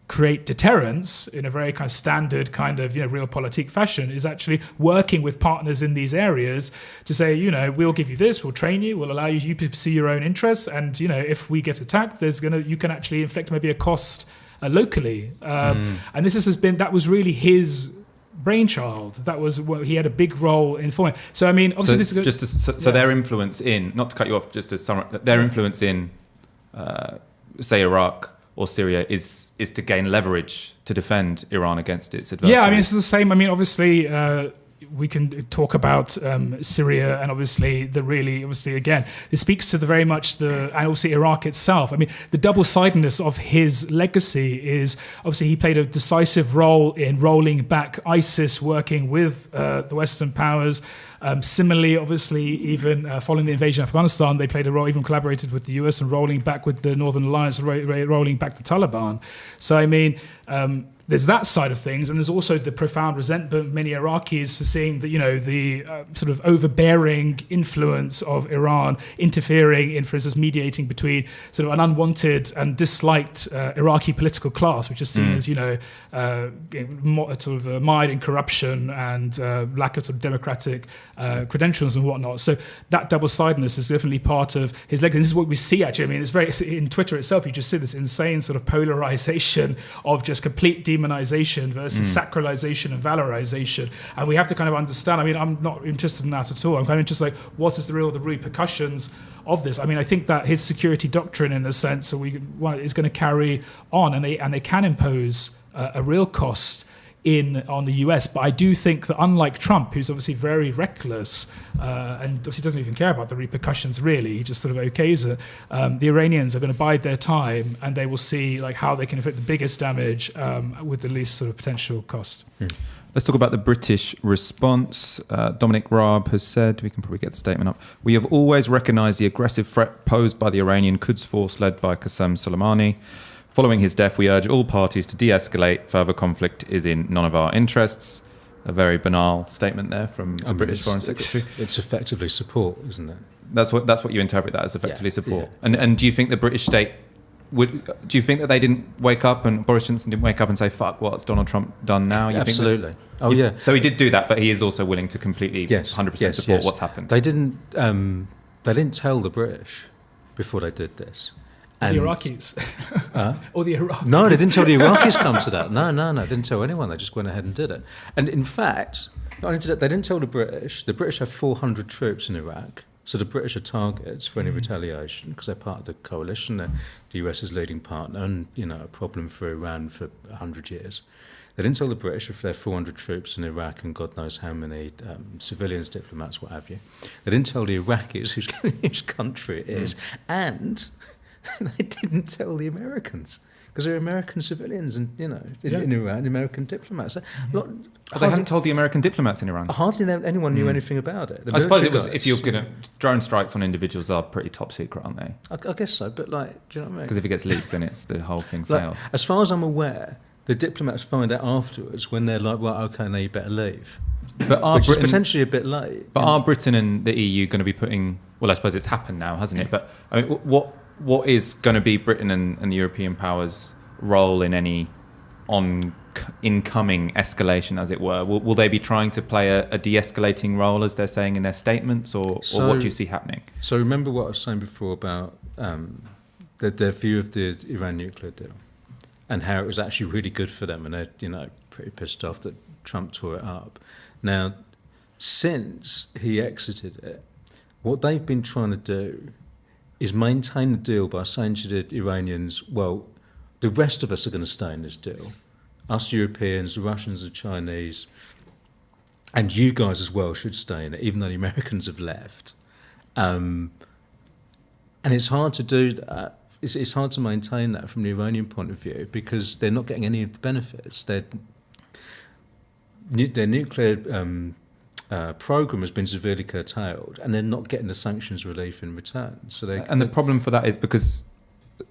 create deterrence in a very kind of standard kind of realpolitik fashion is actually working with partners in these areas to say, we'll give you this, we'll train you, we'll allow you to pursue your own interests, and if we get attacked, you can actually inflict maybe a cost locally. And that was really his brainchild. That was what he had a big role in forming. So I mean, obviously, so their influence in, not to cut you off, just to summarize, their influence in, say, Iraq or Syria is to gain leverage to defend Iran against its adversaries. Yeah, I mean, it's the same. I mean, obviously, we can talk about Syria, and obviously again, it speaks to and obviously Iraq itself. I mean, the double-sidedness of his legacy is obviously he played a decisive role in rolling back ISIS, working with the Western powers. Similarly, obviously, even following the invasion of Afghanistan, they played a role, even collaborated with the US and rolling back with the Northern Alliance, rolling back the Taliban. So, I mean, there's that side of things, and there's also the profound resentment of many Iraqis for seeing that, the sort of overbearing influence of Iran interfering in, for instance, mediating between sort of an unwanted and disliked Iraqi political class, which is seen as, sort of mired in corruption and lack of sort of democratic credentials and whatnot. So that double-sidedness is definitely part of his legacy. This is what we see, actually. I mean, it's in Twitter itself, you just see this insane sort of polarization of just complete demonization versus sacralization and valorization. And we have to kind of understand, I mean, I'm not interested in that at all. I'm kind of interested like, what is the repercussions of this? I mean, I think that his security doctrine, in a sense, is going to carry on, and they can impose a real cost on the US. But I do think that unlike Trump, who's obviously very reckless and obviously doesn't even care about the repercussions really, he just sort of okays it, the Iranians are going to bide their time, and they will see like how they can inflict the biggest damage with the least sort of potential cost. Let's talk about the British response. Dominic Raab has said, we can probably get the statement up, "We have always recognised the aggressive threat posed by the Iranian Quds force led by Quassem Soleimani. Following his death, we urge all parties to de-escalate. Further conflict is in none of our interests." A very banal statement there from the British Foreign Secretary. It's effectively support, isn't it? That's what you interpret that as, effectively support. Yeah. And do you think the British state do you think that they didn't wake up, and Boris Johnson didn't wake up and say, "Fuck, what's Donald Trump done now"? You Absolutely. Think Oh yeah. So he did do that, but he is also willing to completely 100% support what's happened. They didn't tell the British before they did this. The And Iraqis. Or the Iraqis. no, they didn't tell the Iraqis come to that. No, they didn't tell anyone. They just went ahead and did it. And in fact, not only did that, they didn't tell the British. The British have 400 troops in Iraq, so the British are targets for any retaliation because they're part of the coalition. The US is leading partner, and a problem for Iran for 100 years. They didn't tell the British if there are 400 troops in Iraq and God knows how many civilians, diplomats, what have you. They didn't tell the Iraqis whose country it is, and they didn't tell the Americans because they're American civilians and in Iran, American diplomats. But they hadn't told the American diplomats in Iran. Hardly anyone knew anything about it. I suppose it was if you're going to drone strikes on individuals are pretty top secret, aren't they? I guess so, but do you know what I mean? Because if it gets leaked, then it's the whole thing fails. As far as I'm aware, the diplomats find out afterwards when they're like, right, okay, now you better leave. Which is potentially a bit late. But are Britain and the EU going to be putting? Well, I suppose it's happened now, hasn't it? But I mean, what is going to be Britain and the European powers' role in any incoming escalation, as it were? Will they be trying to play a de-escalating role, as they're saying in their statements, or what do you see happening? So remember what I was saying before about their view of the Iran nuclear deal and how it was actually really good for them, and they're pretty pissed off that Trump tore it up. Now, since he exited it, what they've been trying to do is maintain the deal by saying to the Iranians, well, the rest of us are going to stay in this deal. Us Europeans, the Russians, the Chinese, and you guys as well should stay in it, even though the Americans have left. And it's hard to do that. It's hard to maintain that from the Iranian point of view because they're not getting any of the benefits. Their nuclear program has been severely curtailed, and they're not getting the sanctions relief in return. So the problem for that is because,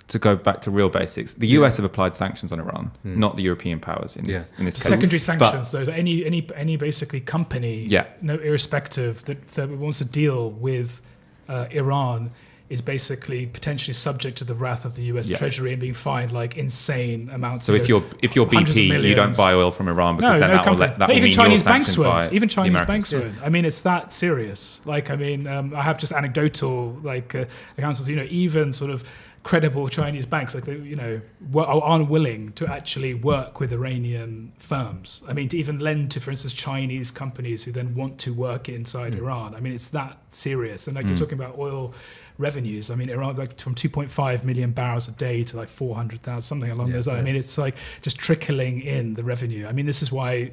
to go back to real basics, the US have applied sanctions on Iran, not the European powers in this case. Secondary sanctions, though, that any basically company, irrespective that wants to deal with Iran is basically potentially subject to the wrath of the US Treasury and being fined like insane amounts. So if you're BP, you don't buy oil from Iran because that will even mean Chinese you're banks sanctioned won't. Even Chinese banks Americans. won't. I mean, it's that serious. Like, I mean, I have just anecdotal accounts of even sort of credible Chinese banks, like are unwilling to actually work with Iranian firms. I mean, to even lend to, for instance, Chinese companies who then want to work inside Iran. I mean, it's that serious. And you're talking about oil revenues. I mean, Iran, like from 2.5 million barrels a day to like 400,000, something along those lines. I mean, it's like just trickling in the revenue. I mean, this is why,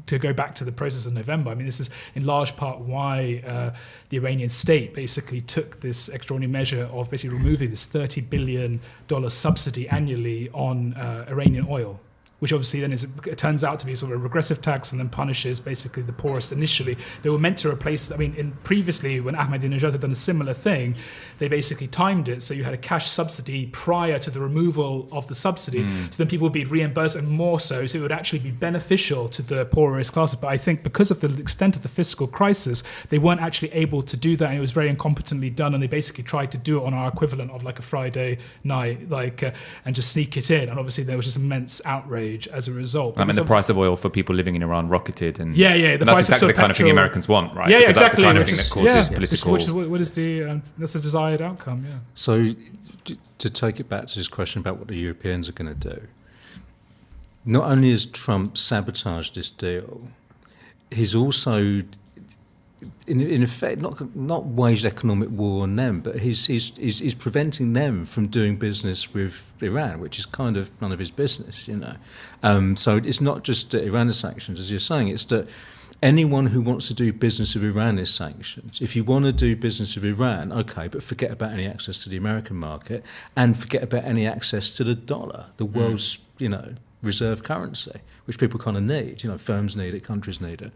to go back to the process of November, I mean, this is in large part why the Iranian state basically took this extraordinary measure of basically removing this $30 billion subsidy annually on Iranian oil, which obviously then it turns out to be sort of a regressive tax and then punishes basically the poorest initially. They were meant to replace, I mean, previously when Ahmadinejad had done a similar thing, they basically timed it so you had a cash subsidy prior to the removal of the subsidy, so then people would be reimbursed and more so it would actually be beneficial to the poorest classes. But I think because of the extent of the fiscal crisis, they weren't actually able to do that, and it was very incompetently done, and they basically tried to do it on our equivalent of like a Friday night, and just sneak it in, and obviously there was just immense outrage as a result. I mean, the price of oil for people living in Iran rocketed, and the that's price exactly of the kind of thing Americans want, right? Yeah, because exactly. That's the kind of thing that causes political. What is the that's the desired outcome? Yeah. So, to take it back to this question about what the Europeans are going to do, not only has Trump sabotaged this deal, he's also, in effect, not waged economic war on them, but he's preventing them from doing business with Iran, which is kind of none of his business, So it's not just that Iran is sanctioned, as you're saying, it's that anyone who wants to do business with Iran is sanctioned. If you want to do business with Iran, okay, but forget about any access to the American market and forget about any access to the dollar, the world's, reserve currency, which people kind of need. Firms need it, countries need it.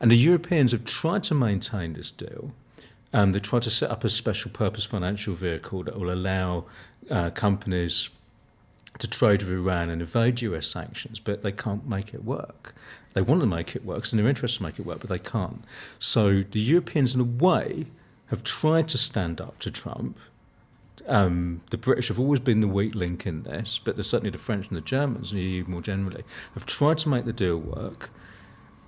And the Europeans have tried to maintain this deal. They tried to set up a special purpose financial vehicle that will allow companies to trade with Iran and evade US sanctions, but they can't make it work. They want to make it work, and they're interested to make it work, but they can't. So the Europeans, in a way, have tried to stand up to Trump. The British have always been the weak link in this, but certainly the French and the Germans, and the EU more generally, have tried to make the deal work,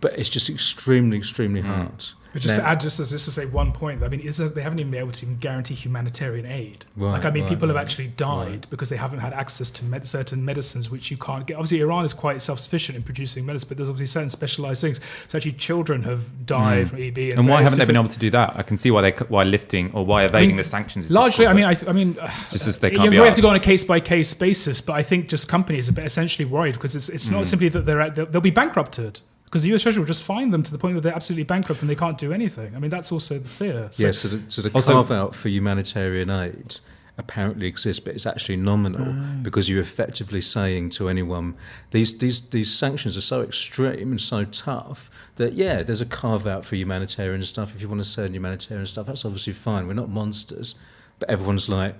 but it's just extremely, extremely hard. But just to add, just to say one point, I mean, they haven't even been able to even guarantee humanitarian aid. People have actually died because they haven't had access to certain medicines which you can't get. Obviously, Iran is quite self-sufficient in producing medicine, but there's obviously certain specialized things. So actually, children have died from EB. And why haven't they been able to do that? I can see why evading the sanctions is largely. difficult, just as they can't be we have to go on a case-by-case basis, but I think just companies are essentially worried because it's not simply that they'll be bankrupted. Because the US Treasury will just fine them to the point where they're absolutely bankrupt and they can't do anything. I mean, that's also the fear. So the carve-out for humanitarian aid apparently exists, but it's actually nominal because you're effectively saying to anyone, these sanctions are so extreme and so tough that, there's a carve-out for humanitarian stuff. If you want to send humanitarian stuff, that's obviously fine. We're not monsters. But everyone's like...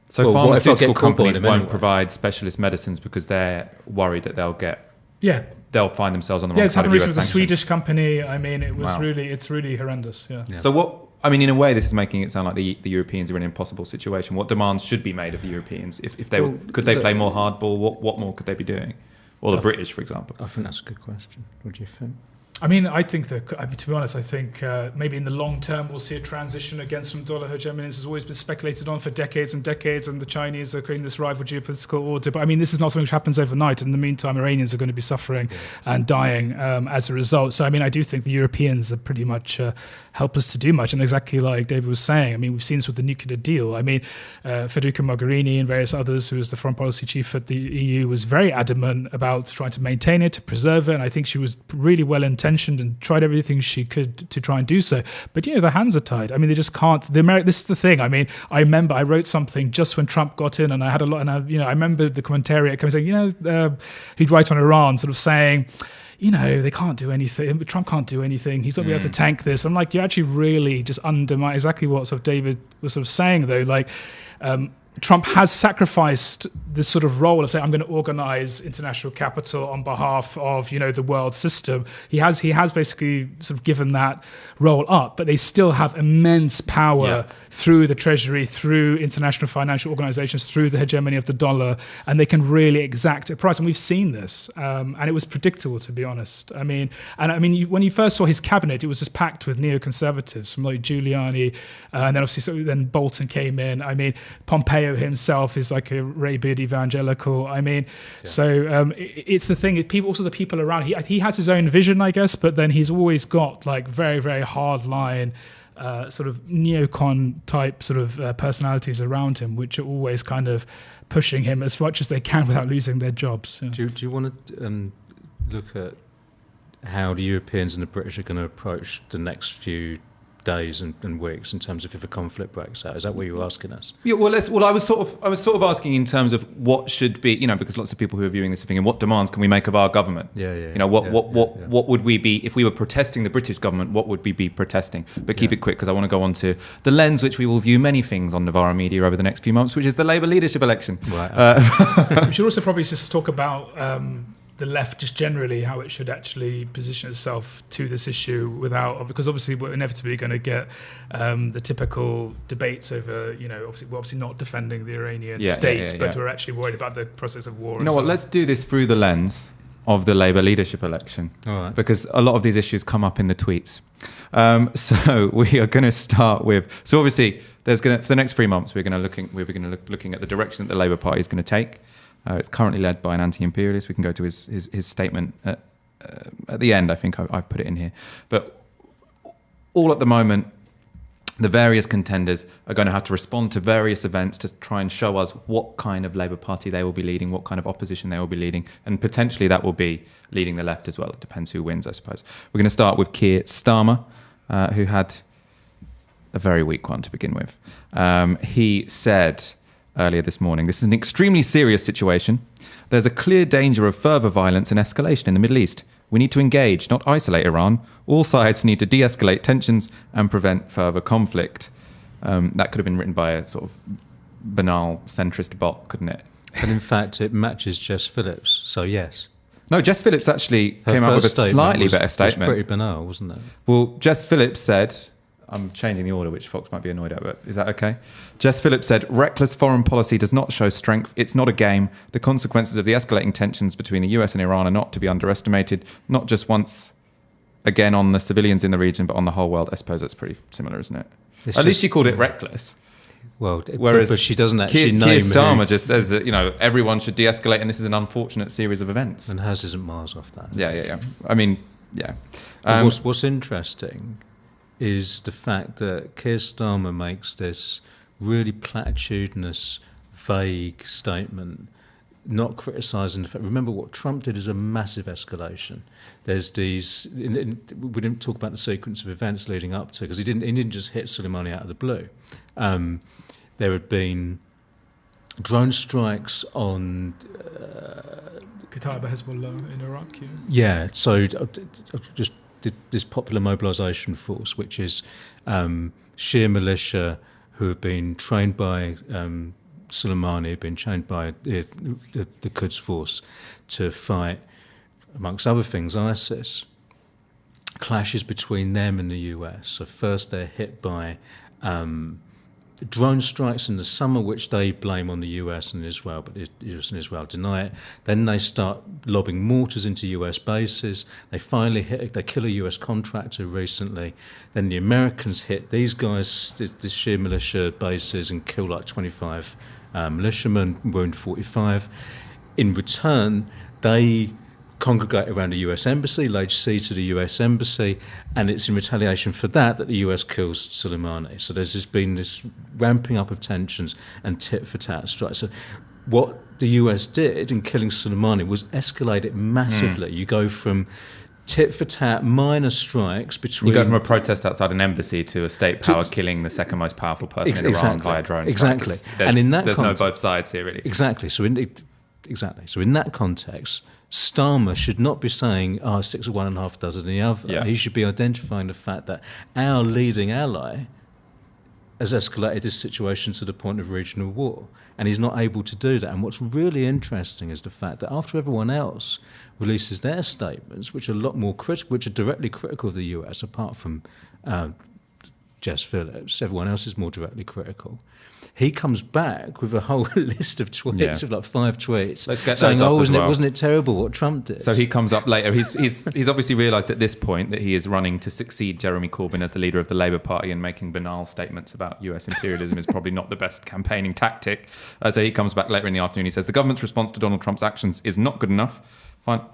So pharmaceutical companies won't provide specialist medicines because they're worried that they'll find themselves on the wrong side of US sanctions. The Swedish company. I mean, it's really horrendous. Yeah. So in a way, this is making it sound like the Europeans are in an impossible situation. What demands should be made of the Europeans? Could they play more hardball? What more could they be doing? Or the British, for example? I think that's a good question. What do you think? I mean, to be honest, I think maybe in the long term we'll see a transition against from dollar hegemony. This has always been speculated on for decades and decades, and the Chinese are creating this rival geopolitical order. But I mean, this is not something which happens overnight. In the meantime, Iranians are going to be suffering and dying as a result. So I mean, I do think the Europeans are pretty much helpless to do much. And exactly like David was saying, I mean, we've seen this with the nuclear deal. I mean, Federica Mogherini and various others, who was the foreign policy chief at the EU, was very adamant about trying to maintain it, to preserve it. And I think she was really well intentioned and tried everything she could to try and do so. But, their hands are tied. I mean, they just can't. This is the thing. I mean, I remember I wrote something just when Trump got in, and I had a lot, and I remember the commentariat coming saying, he'd write on Iran, sort of saying, they can't do anything. Trump can't do anything. He's not going to be able to tank this. I'm like, you actually really just undermine exactly what sort of David was sort of saying, though. Like, Trump has sacrificed this sort of role of saying, I'm going to organize international capital on behalf of, the world system. He has basically sort of given that role up, but they still have immense power through the Treasury, through international financial organizations, through the hegemony of the dollar, and they can really exact a price. And we've seen this, and it was predictable, to be honest. I mean, when you first saw his cabinet, it was just packed with neoconservatives from like Giuliani, and then obviously then Bolton came in. I mean, Pompeo himself is like a rabid evangelical. I mean, it's the thing. The people around. He has his own vision, I guess, but then he's always got like very, very hard line, sort of neocon type sort of personalities around him, which are always kind of pushing him as much as they can without losing their jobs. Yeah. Do you want to look at how the Europeans and the British are going to approach the next few days and weeks in terms of if a conflict breaks out? Is that what you were asking us? Yeah, I was sort of asking in terms of what should be, because lots of people who are viewing this are thinking, what demands can we make of our government? What would we be if we were protesting the British government? What would we be protesting? But keep it quick, because I want to go on to the lens which we will view many things on Novara Media over the next few months, which is the Labour leadership election. Right. We should also probably just talk about the left just generally, how it should actually position itself to this issue because obviously we're inevitably going to get the typical debates over, we're obviously not defending the Iranian state, but we're actually worried about the process of war. Let's do this through the lens of the Labour leadership election, because a lot of these issues come up in the tweets. So we are going to start with, obviously for the next 3 months, we're going to looking at the direction that the Labour Party is going to take. It's currently led by an anti-imperialist. We can go to his statement at the end. I think I've put it in here. But all at the moment, the various contenders are going to have to respond to various events to try and show us what kind of Labour Party they will be leading, what kind of opposition they will be leading, and potentially that will be leading the left as well. It depends who wins, I suppose. We're going to start with Keir Starmer, who had a very weak one to begin with. He said earlier this morning, this is an extremely serious situation. There's a clear danger of further violence and escalation in the Middle East. We need to engage, not isolate Iran. All sides need to de-escalate tensions and prevent further conflict. That could have been written by a sort of banal centrist bot, couldn't it? And in fact, it matches Jess Phillips, so yes. No, Jess Phillips actually came out with a slightly better statement. It was pretty banal, wasn't it? Well, Jess Phillips said, I'm changing the order, which Fox might be annoyed at, but is that okay? Jess Phillips said, reckless foreign policy does not show strength. It's not a game. The consequences of the escalating tensions between the US and Iran are not to be underestimated, not just once again on the civilians in the region, but on the whole world, I suppose that's pretty similar, isn't it? At least she called it reckless. Well, whereas but she doesn't actually Keir name Starmer just says that, everyone should de-escalate and this is an unfortunate series of events. And hers isn't miles off that. Yeah. I mean, yeah. What's interesting is the fact that Keir Starmer makes this really platitudinous, vague statement, not criticising the fact. Remember, what Trump did is a massive escalation. There's these. We didn't talk about the sequence of events leading up to, because he didn't just hit Soleimani out of the blue. There had been drone strikes on Kataib Hezbollah in Iraq. Yeah, so just this popular mobilisation force, which is Shia militia who have been trained by Soleimani, have been trained by the Quds force to fight, amongst other things, ISIS. Clashes between them and the US. So first they're hit by drone strikes in the summer, which they blame on the US and Israel, but the US and Israel deny it. Then they start lobbing mortars into US bases. They finally they kill a US contractor recently. Then the Americans hit these guys, the Shia militia bases, and kill like 25 militiamen, wound 45. In return, they congregate around the US embassy, laid siege to the US embassy, and it's in retaliation for that the US kills Soleimani. So there's been this ramping up of tensions and tit-for-tat strikes. So what the US did in killing Soleimani was escalate it massively. You go from tit-for-tat minor strikes between... You go from a protest outside an embassy to a state power killing the second most powerful person in Iran via drone strike. Exactly. And in that there's no both sides here, really. Exactly. So in that context, Starmer should not be saying, six of one and half dozen of the other. Yeah. He should be identifying the fact that our leading ally has escalated this situation to the point of regional war, and he's not able to do that. And what's really interesting is the fact that after everyone else releases their statements, which are a lot more critical, which are directly critical of the US, apart from Jess Phillips, everyone else is more directly critical. He comes back with a whole list of tweets, of like 5 tweets, Let's get saying, those up wasn't it terrible what Trump did? So he comes up later. He's obviously realised at this point that he is running to succeed Jeremy Corbyn as the leader of the Labour Party, and making banal statements about US imperialism is probably not the best campaigning tactic. So he comes back later in the afternoon. He says the government's response to Donald Trump's actions is not good enough.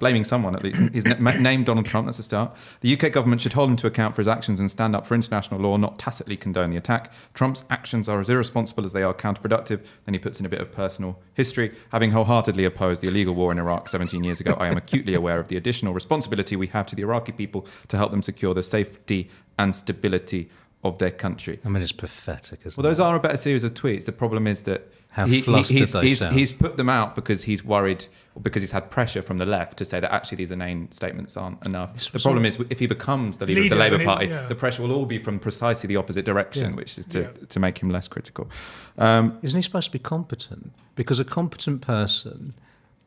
Blaming someone at least. He's named Donald Trump, that's a start. The UK government should hold him to account for his actions and stand up for international law, not tacitly condone the attack. Trump's actions are as irresponsible as they are counterproductive. Then he puts in a bit of personal history. Having wholeheartedly opposed the illegal war in Iraq 17 years ago, I am acutely aware of the additional responsibility we have to the Iraqi people to help them secure the safety and stability of their country. I mean, it's pathetic, isn't it? Well, those are a better series of tweets. The problem is that he's put them out because he's worried, or because he's had pressure from the left to say that actually these inane statements aren't enough. The problem is if he becomes the leader of the Labour Party, the pressure will all be from precisely the opposite direction, which is to make him less critical. Isn't he supposed to be competent? Because a competent person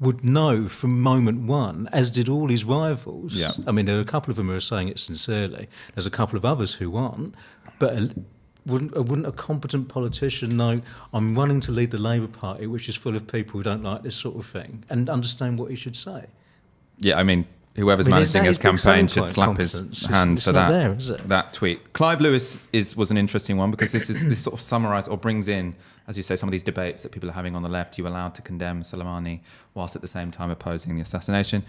would know from moment one, as did all his rivals. Yeah. I mean, there are a couple of them who are saying it sincerely. There's a couple of others who aren't. But wouldn't a competent politician know, I'm running to lead the Labour Party, which is full of people who don't like this sort of thing, and understand what he should say? Yeah, I mean, whoever's managing his campaign should slap his hand for that tweet. Clive Lewis was an interesting one, because this sort of summarises or brings in, as you say, some of these debates that people are having on the left. You allowed to condemn Soleimani whilst at the same time opposing the assassination.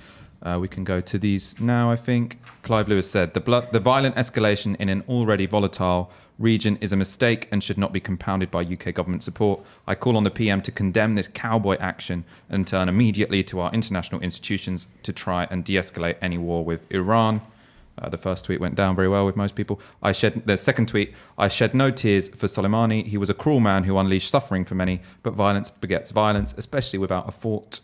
We can go to these now, I think. Clive Lewis said, the violent escalation in an already volatile region is a mistake and should not be compounded by UK government support. I call on the PM to condemn this cowboy action and turn immediately to our international institutions to try and de-escalate any war with Iran. The first tweet went down very well with most people. The second tweet, I shed no tears for Soleimani. He was a cruel man who unleashed suffering for many, but violence begets violence, especially without a thought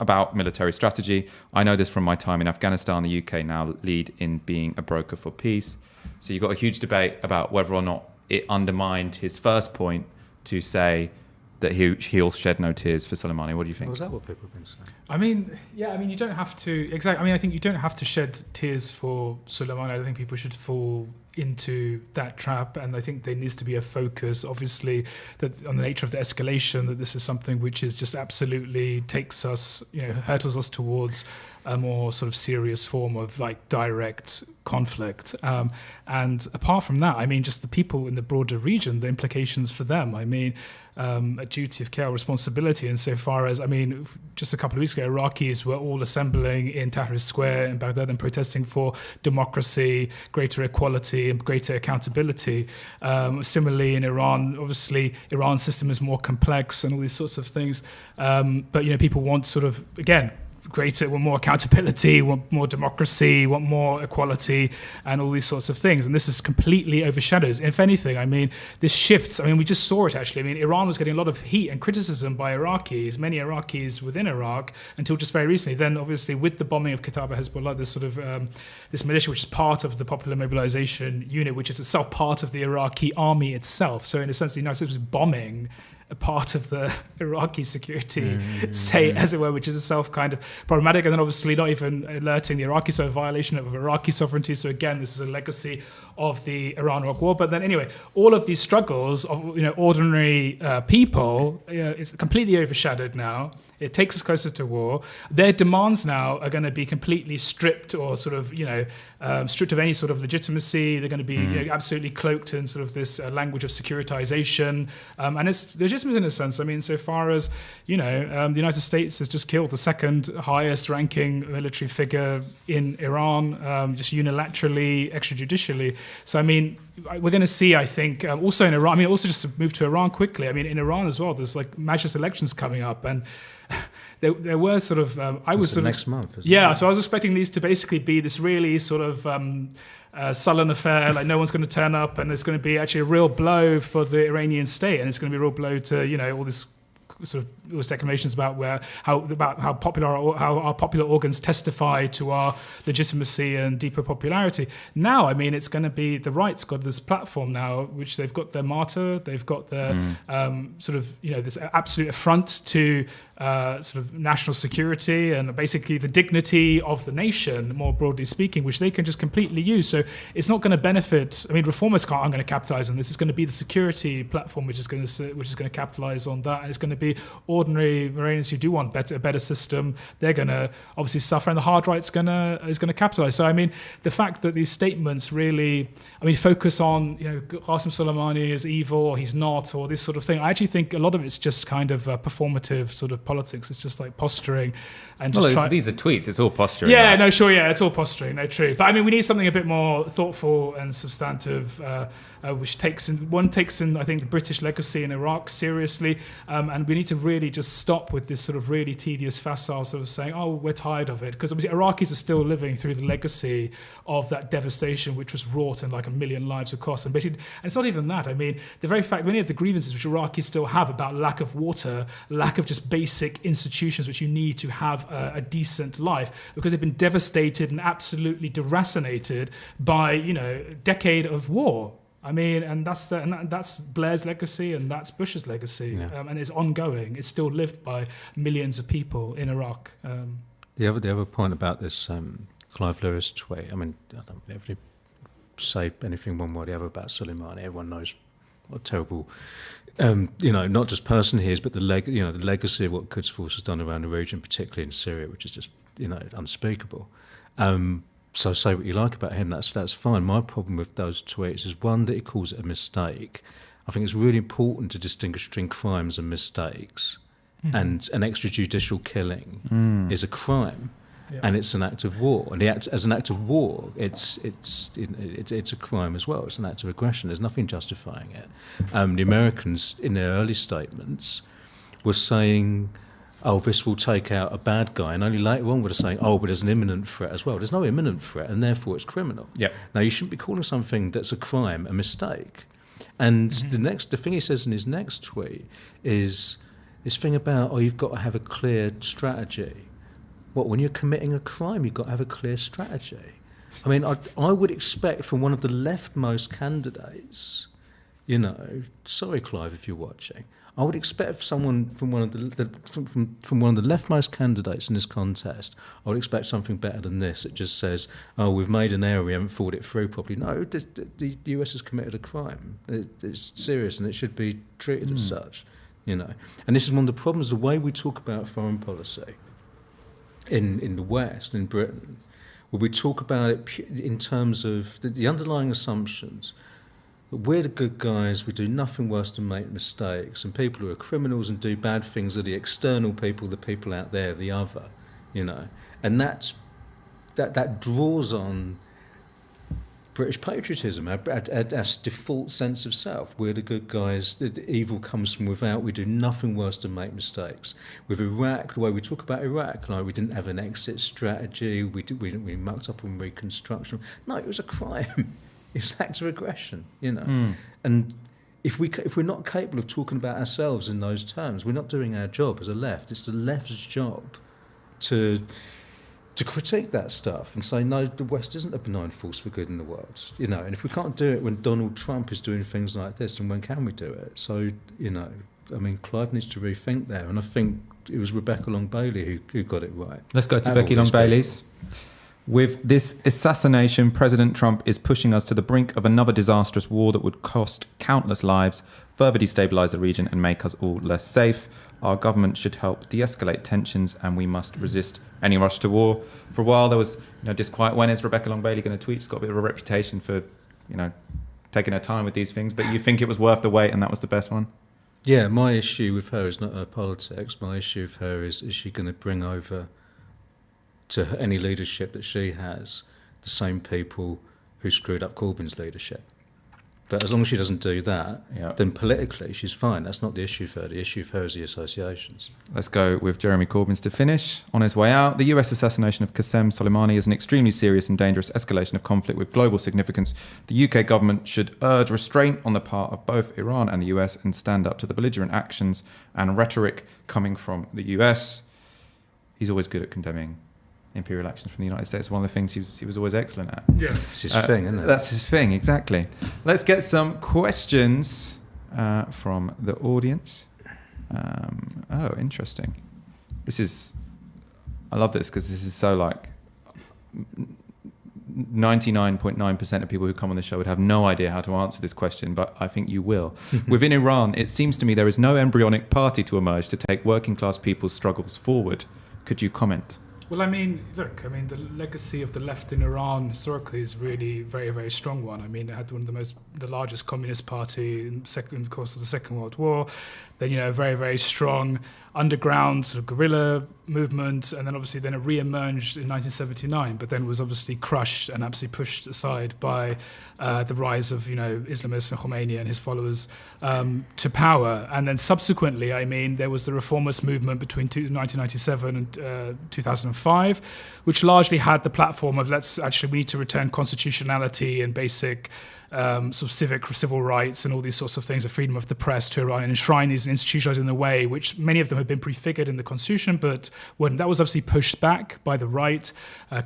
about military strategy. I know this from my time in Afghanistan. The UK now lead in being a broker for peace. So you've got a huge debate about whether or not it undermined his first point to say that he'll shed no tears for Soleimani. What do you think? Was that what people have been saying? I mean, yeah, I mean, you don't have to, exactly. I mean, I think you don't have to shed tears for Soleimani. I don't think people should fall into that trap. And I think there needs to be a focus, obviously, that on the nature of the escalation, that this is something which is just absolutely takes us, hurtles us towards a more sort of serious form of like direct conflict. And apart from that, I mean, just the people in the broader region, the implications for them, I mean, a duty of care, responsibility insofar as, I mean, just a couple of weeks ago, Iraqis were all assembling in Tahrir Square in Baghdad and protesting for democracy, greater equality and greater accountability. Similarly, in Iran, obviously, Iran's system is more complex and all these sorts of things. But, people want sort of, again, want more accountability, want more democracy, want more equality, and all these sorts of things. And this is completely overshadows. If anything, I mean, this shifts. I mean, we just saw it actually. I mean, Iran was getting a lot of heat and criticism by Iraqis, many Iraqis within Iraq, until just very recently. Then, obviously, with the bombing of Kataba Hezbollah, this sort of this militia, which is part of the Popular Mobilization Unit, which is itself part of the Iraqi army itself. So, in a sense, the United States was bombing a part of the Iraqi security state, as it were, which is itself kind of problematic. And then obviously not even alerting the Iraqis, so a violation of Iraqi sovereignty. So again, this is a legacy of the Iran-Iraq war. But then anyway, all of these struggles of ordinary people is completely overshadowed now. It takes us closer to war. Their demands now are going to be completely stripped or sort of, stripped of any sort of legitimacy. They're going to be absolutely cloaked in sort of this language of securitization. And it's legitimate in a sense. I mean, so far as, the United States has just killed the second highest ranking military figure in Iran, just unilaterally, extrajudicially. So, I mean, we're going to see, I think, also in Iran, I mean, also just to move to Iran quickly, I mean, in Iran as well, there's like Majlis elections coming up, and there were sort of, I was sort of next month. Yeah, so I was expecting these to basically be this really sort of sullen affair, like no one's going to turn up, and it's going to be actually a real blow for the Iranian state, and it's going to be a real blow to all this sort of those declarations about how our popular organs testify to our legitimacy and deeper popularity. Now, I mean, it's going to be the right's got this platform now, which they've got their martyr, they've got their this absolute affront to sort of national security and basically the dignity of the nation, more broadly speaking, which they can just completely use. So it's not going to benefit. I mean, reformists aren't going to capitalize on this. It's going to be the security platform which is going to capitalize on that, and it's going to be ordinary Iranians who do want a better system. They're going to obviously suffer, and the hard right's is going to capitalize. So I mean, the fact that these statements really, focus on Quassem Soleimani is evil or he's not, or this sort of thing. I actually think a lot of it's just kind of performative sort of politics. It's just like posturing and just these are tweets. It's all posturing. Yeah, right? No, sure, yeah, it's all posturing. No, true. But I mean, we need something a bit more thoughtful and substantive, which takes in, I think, the British legacy in Iraq seriously, and we need to really just stop with this sort of really tedious facile sort of saying, oh, we're tired of it, because obviously Iraqis are still living through the legacy of that devastation which was wrought and like 1 million lives of cost. And basically, and it's not even that. I mean, the very fact, many of the grievances which Iraqis still have about lack of water, lack of just basic institutions which you need to have a decent life, because they've been devastated and absolutely deracinated by a decade of war. I mean, and that's Blair's legacy, and that's Bush's legacy, and it's ongoing. It's still lived by millions of people in Iraq. The other point about this Clive Lewis tweet. I mean, I don't really say anything one way or the other about Soleimani. Everyone knows what a terrible, not just person he is, but the legacy of what Quds Force has done around the region, particularly in Syria, which is just unspeakable. So say what you like about him, that's fine. My problem with those tweets is, one, that he calls it a mistake. I think it's really important to distinguish between crimes and mistakes. And an extrajudicial killing is a crime, and it's an act of war. And as an act of war, it's a crime as well. It's an act of aggression. There's nothing justifying it. The Americans, in their early statements, were saying, oh, this will take out a bad guy, and only later on we're saying, oh, but there's an imminent threat as well. There's no imminent threat, and therefore it's criminal. Yep. Now, you shouldn't be calling something that's a crime a mistake. And the thing he says in his next tweet is this thing about, oh, you've got to have a clear strategy. What, when you're committing a crime, you've got to have a clear strategy? I mean, I would expect from one of the leftmost candidates, sorry, Clive, if you're watching, I would expect someone from one of from one of the leftmost candidates in this contest, I would expect something better than this. It just says, "Oh, we've made an error, we haven't thought it through properly." No, the US has committed a crime. It's serious, and it should be treated as such. And this is one of the problems. The way we talk about foreign policy in the West, in Britain, where we talk about it in terms of the underlying assumptions. We're the good guys, we do nothing worse than make mistakes, and people who are criminals and do bad things are the external people, the people out there, the other, And that draws on British patriotism, our default sense of self. We're the good guys, the evil comes from without, we do nothing worse than make mistakes. With Iraq, the way we talk about Iraq, like we didn't have an exit strategy, we mucked up on reconstruction. No, it was a crime. It's an act of aggression, And if we're not capable of talking about ourselves in those terms, we're not doing our job as a left. It's the left's job to critique that stuff and say, no, the West isn't a benign force for good in the world, And if we can't do it when Donald Trump is doing things like this, then when can we do it? So, Clive needs to rethink there, and I think it was Rebecca Long Bailey who got it right. Let's go to Becky Long Bailey's. With this assassination, President Trump is pushing us to the brink of another disastrous war that would cost countless lives, further destabilise the region and make us all less safe. Our government should help de-escalate tensions, and we must resist any rush to war. For a while there was disquiet. When is Rebecca Long Bailey going to tweet? She's got a bit of a reputation for taking her time with these things, but you think it was worth the wait and that was the best one? Yeah, my issue with her is not her politics. My issue with her is she going to bring over to any leadership that she has the same people who screwed up Corbyn's leadership. But as long as she doesn't do that, then politically she's fine. That's not the issue for her. The issue for her is the associations. Let's go with Jeremy Corbyn's to finish. On his way out, the US assassination of Quassem Soleimani is an extremely serious and dangerous escalation of conflict with global significance. The UK government should urge restraint on the part of both Iran and the US and stand up to the belligerent actions and rhetoric coming from the US. He's always good at condemning imperial actions from the United States. One of the things he was always excellent at. Yeah, it's his thing, isn't it? That's his thing, exactly. Let's get some questions from the audience. Interesting. I love this because this is so 99.9% of people who come on the show would have no idea how to answer this question, but I think you will. Within Iran, it seems to me there is no embryonic party to emerge to take working class people's struggles forward. Could you comment? Well, the legacy of the left in Iran historically is really very, very strong one. It had one of the largest communist party in the course of the Second World War. Then, a very, very strong underground sort of guerrilla movement, and then obviously it re-emerged in 1979, but then was obviously crushed and absolutely pushed aside by the rise of, Islamists and Khomeini and his followers to power. And then subsequently, there was the reformist movement between 1997 and 2005, which largely had the platform of we need to return constitutionality and basic sort of civil rights and all these sorts of things, the freedom of the press to Iran, and enshrine these institutions in a way which many of them have been prefigured in the constitution, but when that was obviously pushed back by the right,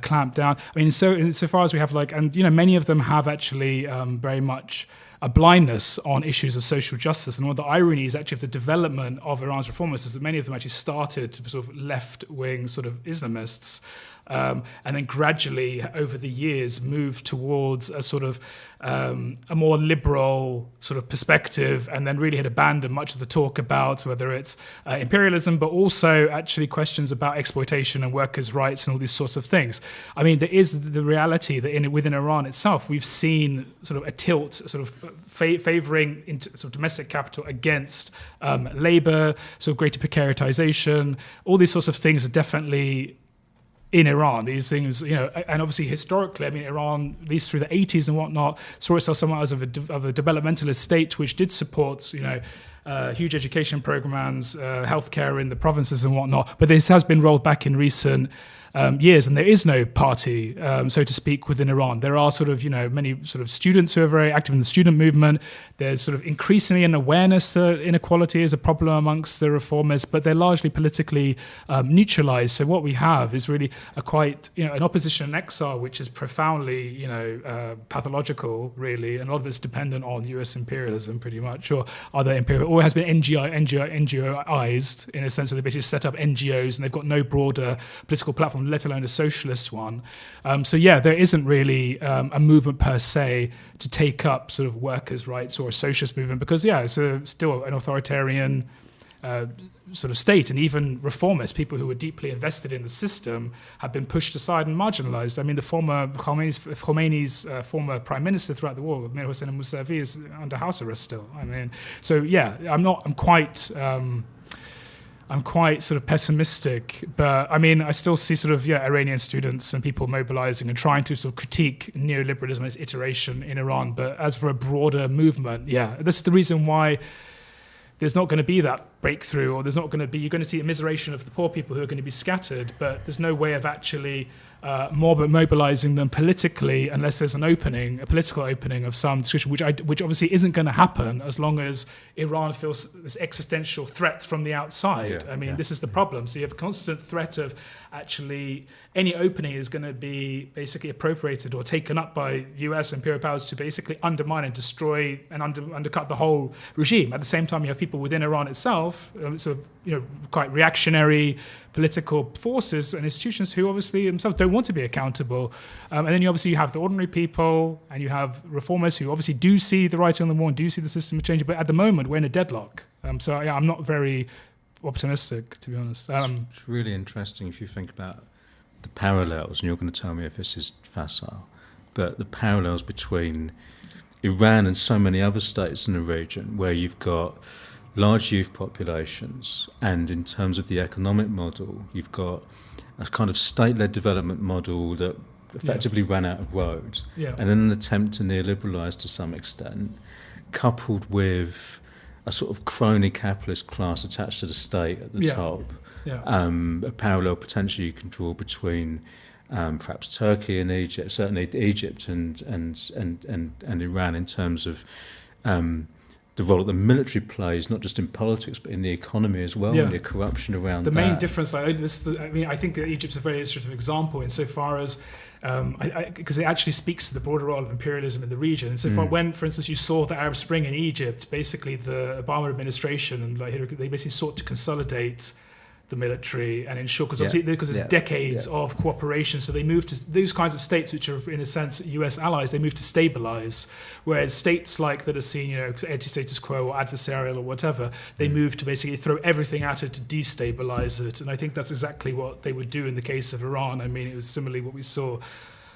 clamped down. Insofar as we have many of them have actually very much a blindness on issues of social justice. And one of the ironies actually of the development of Iran's reformists is that many of them actually started to sort of left-wing sort of Islamists, and then gradually over the years moved towards a sort of a more liberal sort of perspective, and then really had abandoned much of the talk about whether it's imperialism, but also actually questions about exploitation and workers' rights and all these sorts of things. There is the reality that within Iran itself, we've seen sort of a tilt, sort of favouring sort of domestic capital against labour, sort of greater precaritization. All these sorts of things are definitely in Iran, these things, and obviously historically, Iran, at least through the 80s and whatnot, saw itself somewhat as of a developmentalist state, which did support, huge education programs, healthcare in the provinces and whatnot. But this has been rolled back in recent years, and there is no party, so to speak, within Iran. There are sort of, many sort of students who are very active in the student movement. There's sort of increasingly an awareness that inequality is a problem amongst the reformers, but they're largely politically neutralized. So what we have is really an opposition in exile, which is profoundly, pathological, really, and a lot of it's dependent on US imperialism, pretty much, or other imperial, or has been NGOized in a sense that they basically set up NGOs and they've got no broader political platform, let alone a socialist one. There isn't really a movement per se to take up sort of workers' rights or a socialist movement because, it's still an authoritarian sort of state, and even reformists, people who were deeply invested in the system, have been pushed aside and marginalized. I mean, the former Khomeini's former prime minister throughout the war, Mir Hossein Mousavi, is under house arrest still. I mean, I'm quite sort of pessimistic, but I mean, I still see sort of, Iranian students and people mobilizing and trying to sort of critique neoliberalism and its iteration in Iran. But as for a broader movement, this is the reason why there's not going to be that breakthrough, or you're going to see immiseration of the poor people who are going to be scattered, but there's no way of actually mobilizing them politically unless there's a political opening of some discussion, which obviously isn't going to happen as long as Iran feels this existential threat from the outside. This is the problem. So you have a constant threat of actually any opening is going to be basically appropriated or taken up by US imperial powers to basically undermine and destroy and undercut the whole regime. At the same time, you have people within Iran itself, quite reactionary political forces and institutions who obviously themselves don't want to be accountable. And then you have the ordinary people, and you have reformers who obviously do see the writing on the wall and do see the system changing. But at the moment, we're in a deadlock. I'm not very optimistic, to be honest. It's really interesting if you think about the parallels, and you're going to tell me if this is facile, but the parallels between Iran and so many other states in the region where you've got large youth populations, and in terms of the economic model, you've got a kind of state-led development model that effectively ran out of roads, and then an attempt to neoliberalise to some extent, coupled with a sort of crony capitalist class attached to the state at the top. A parallel potentially you can draw between perhaps Turkey and Egypt, certainly Egypt and Iran, in terms of the role that the military plays, not just in politics but in the economy as well, and the corruption around the that. main difference, I think that Egypt's a very illustrative example insofar as because it actually speaks to the broader role of imperialism in the region. And so far, when, for instance, you saw the Arab Spring in Egypt, basically the Obama administration and they basically sought to consolidate the military and ensure, because there's decades of cooperation, so they moved to those kinds of states which are in a sense US allies, they moved to stabilize, whereas states like that are seen anti-status quo or adversarial or whatever, they moved to basically throw everything at it to destabilize it. And I think that's exactly what they would do in the case of Iran. I mean, it was similarly what we saw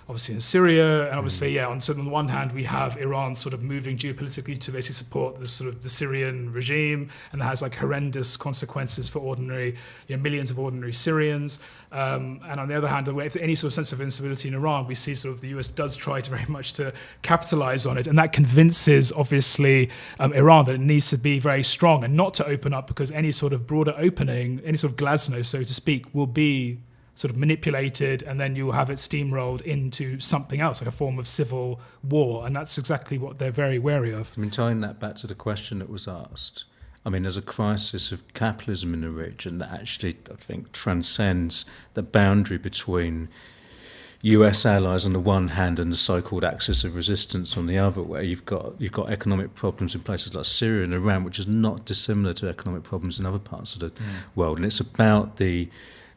obviously in Syria, and obviously, on the one hand, we have Iran sort of moving geopolitically to basically support the sort of the Syrian regime, and that has like horrendous consequences for ordinary, millions of ordinary Syrians. And on the other hand, if any sort of sense of instability in Iran, we see sort of the US does try to very much to capitalize on it, and that convinces obviously Iran that it needs to be very strong and not to open up, because any sort of broader opening, any sort of glasnost, so to speak, will be sort of manipulated, and then you'll have it steamrolled into something else, like a form of civil war, and that's exactly what they're very wary of. I mean, tying that back to the question that was asked, I mean, there's a crisis of capitalism in the region that actually, I think, transcends the boundary between US allies on the one hand and the so-called axis of resistance on the other, where you've got economic problems in places like Syria and Iran, which is not dissimilar to economic problems in other parts of the world, and it's about the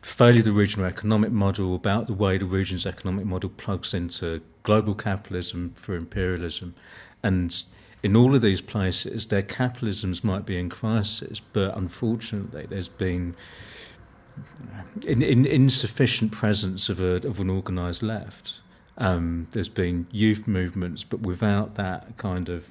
failure of the regional economic model, about the way the region's economic model plugs into global capitalism for imperialism. And in all of these places, their capitalisms might be in crisis, but unfortunately there's been insufficient presence of an organised left. There's been youth movements, but without that kind of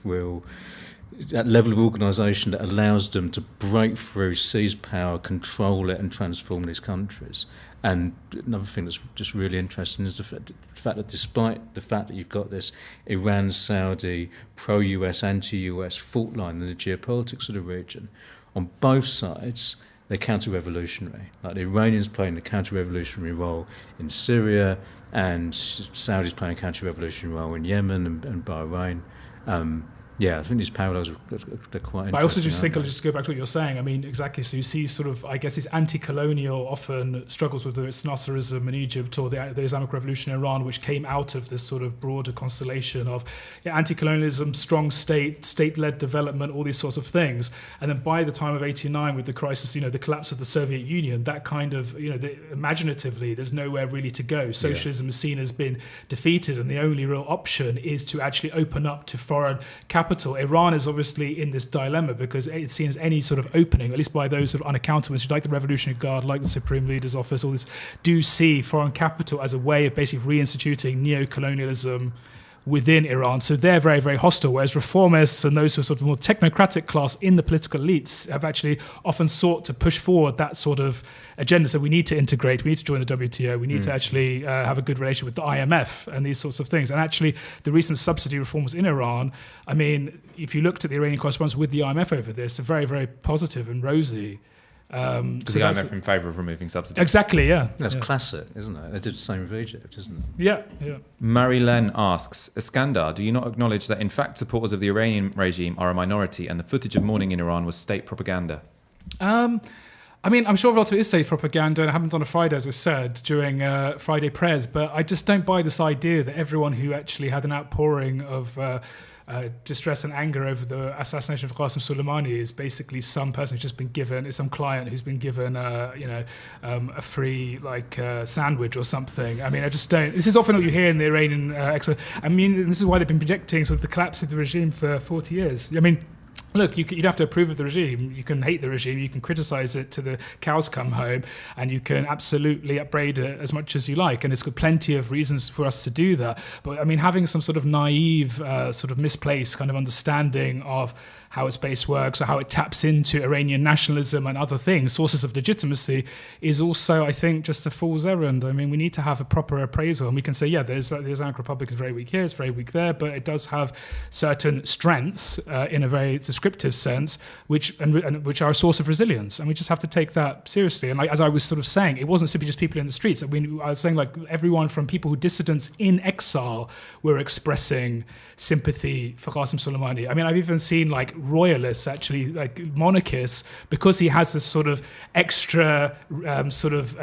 that level of organisation that allows them to break through, seize power, control it and transform these countries. And another thing that's just really interesting is the fact that despite the fact that you've got this Iran-Saudi, pro-US, anti-US fault line in the geopolitics of the region, on both sides they're counter-revolutionary. Like the Iranians playing a counter-revolutionary role in Syria, and Saudis playing a counter-revolutionary role in Yemen and Bahrain. I think these parallels are quite interesting. But I also just think, I'll just go back to what you're saying. I mean, exactly. So you see sort of, I guess, these anti-colonial often struggles with its Nasserism in Egypt or the Islamic Revolution in Iran, which came out of this sort of broader constellation of anti-colonialism, strong state, state-led development, all these sorts of things. And then by the time of 89, with the crisis, the collapse of the Soviet Union, that kind of, imaginatively, there's nowhere really to go. Socialism is seen as been defeated, and the only real option is to actually open up to foreign capital. Iran is obviously in this dilemma because it seems any sort of opening, at least by those sort of unaccountable, like the Revolutionary Guard, like the Supreme Leader's Office, all this, do see foreign capital as a way of basically reinstituting neo-colonialism within Iran. So they're very, very hostile, whereas reformists and those who are sort of more technocratic class in the political elites have actually often sought to push forward that sort of agenda. So we need to integrate, we need to join the WTO, we need to actually have a good relationship with the IMF and these sorts of things. And actually the recent subsidy reforms in Iran, I mean, if you looked at the Iranian correspondence with the IMF over this, they're very, very positive and rosy. Because the IMF in favour of removing subsidies. Exactly, yeah. That's classic, isn't it? They did the same with Egypt, isn't it? Yeah. Marie-Len asks, Iskandar, do you not acknowledge that in fact supporters of the Iranian regime are a minority and the footage of mourning in Iran was state propaganda? I mean, I'm sure a lot of it is state propaganda, and it happened on a Friday, as I said, during Friday prayers, but I just don't buy this idea that everyone who actually had an outpouring of distress and anger over the assassination of Quassem Soleimani is basically some person who's just been given, it's some client who's been given, a free sandwich or something. I mean, I just don't. This is often what you hear in the Iranian. I mean, this is why they've been projecting sort of the collapse of the regime for 40 years. I mean. Look, you don't have to approve of the regime. You can hate the regime. You can criticize it to the cows come home, and you can absolutely upbraid it as much as you like. And it's got plenty of reasons for us to do that. But I mean, having some sort of naive, sort of misplaced kind of understanding of how its base works or how it taps into Iranian nationalism and other things, sources of legitimacy, is also, I think, just a fool's errand. I mean, we need to have a proper appraisal, and we can say, the Islamic Republic is very weak here, it's very weak there, but it does have certain strengths in a very descriptive sense, which are a source of resilience, and we just have to take that seriously. And as I was sort of saying, it wasn't simply just people in the streets. I mean, I was saying everyone from people who dissidents in exile were expressing sympathy for Quassem Soleimani. I mean, I've even seen royalists, actually monarchists, because he has this sort of extra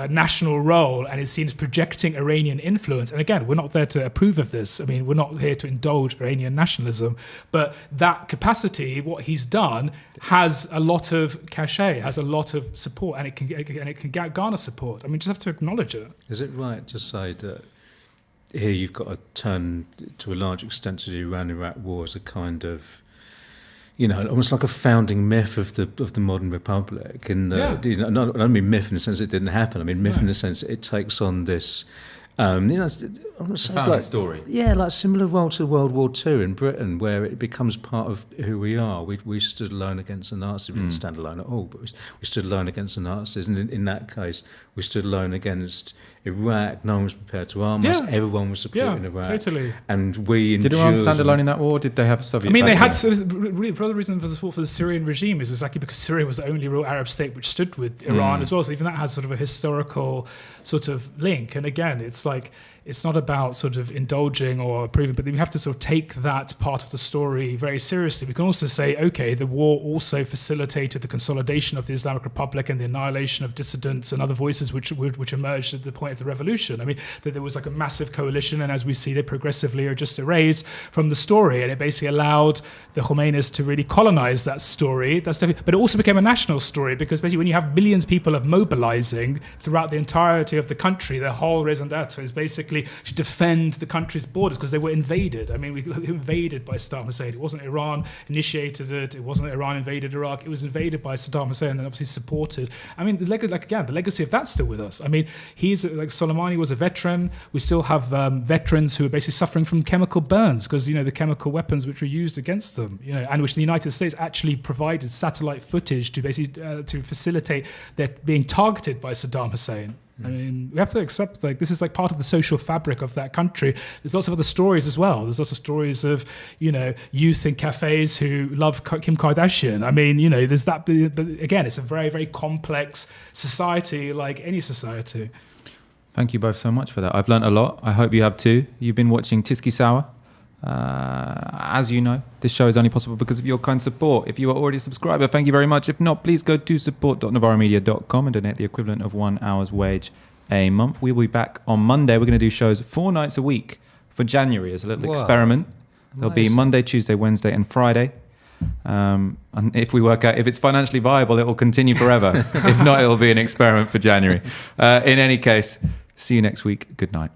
national role, and it seems projecting Iranian influence. And again, we're not there to approve of this. I mean, we're not here to indulge Iranian nationalism, but that capacity, what he's done, has a lot of cachet, has a lot of support, and it can garner support. I mean, just have to acknowledge it. Is it right to say that here you've got to turn to a large extent to the Iran-Iraq war as a kind of, almost like a founding myth of the modern republic? And I don't mean myth in the sense it didn't happen. I mean myth in the sense it takes on this, story. Yeah, like similar role to World War II in Britain, where it becomes part of who we are. We stood alone against the Nazis. We didn't stand alone at all, but we stood alone against the Nazis. And in that case, we stood alone against Iraq. No one was prepared to arm us. Everyone was supporting Iraq. Totally. And we did Iran stand alone in that war? Did they have Soviet? I mean, backing? they had. Really, the reason for the support for the Syrian regime is exactly because Syria was the only real Arab state which stood with Iran as well. So even that has sort of a historical sort of link. And again, it's not about sort of indulging or approving, but we have to sort of take that part of the story very seriously. We can also say, okay, the war also facilitated the consolidation of the Islamic Republic and the annihilation of dissidents and other voices which emerged at the point of the revolution. I mean, that there was a massive coalition, and as we see, they progressively are just erased from the story, and it basically allowed the Khomeinis to really colonize that story. But it also became a national story, because basically when you have millions of people mobilizing throughout the entirety of the country, their whole raison d'etre is basically to defend the country's borders because they were invaded. I mean, we were invaded by Saddam Hussein. It wasn't Iran initiated it. It wasn't Iran invaded Iraq. It was invaded by Saddam Hussein and then obviously supported. I mean, the legacy of that's still with us. I mean, Soleimani was a veteran. We still have veterans who are basically suffering from chemical burns because, the chemical weapons which were used against them, and which the United States actually provided satellite footage to basically to facilitate their being targeted by Saddam Hussein. I mean, we have to accept like this is like part of the social fabric of that country. There's lots of other stories as well. There's lots of stories of, youth in cafes who love Kim Kardashian. I mean, there's that. But again, it's a very, very complex society, like any society. Thank you both so much for that. I've learnt a lot. I hope you have too. You've been watching Tiski Sour. As you know, this show is only possible because of your kind support. If you are already a subscriber, thank you very much. If not, please go to support.novaramedia.com and donate the equivalent of 1 hour's wage a month. We'll be back on Monday. We're going to do shows 4 nights a week for January as a little experiment. There'll be Monday, Tuesday, Wednesday and Friday. And if we work out, if it's financially viable, it will continue forever. If not, it will be an experiment for January. In any case, see you next week. Good night.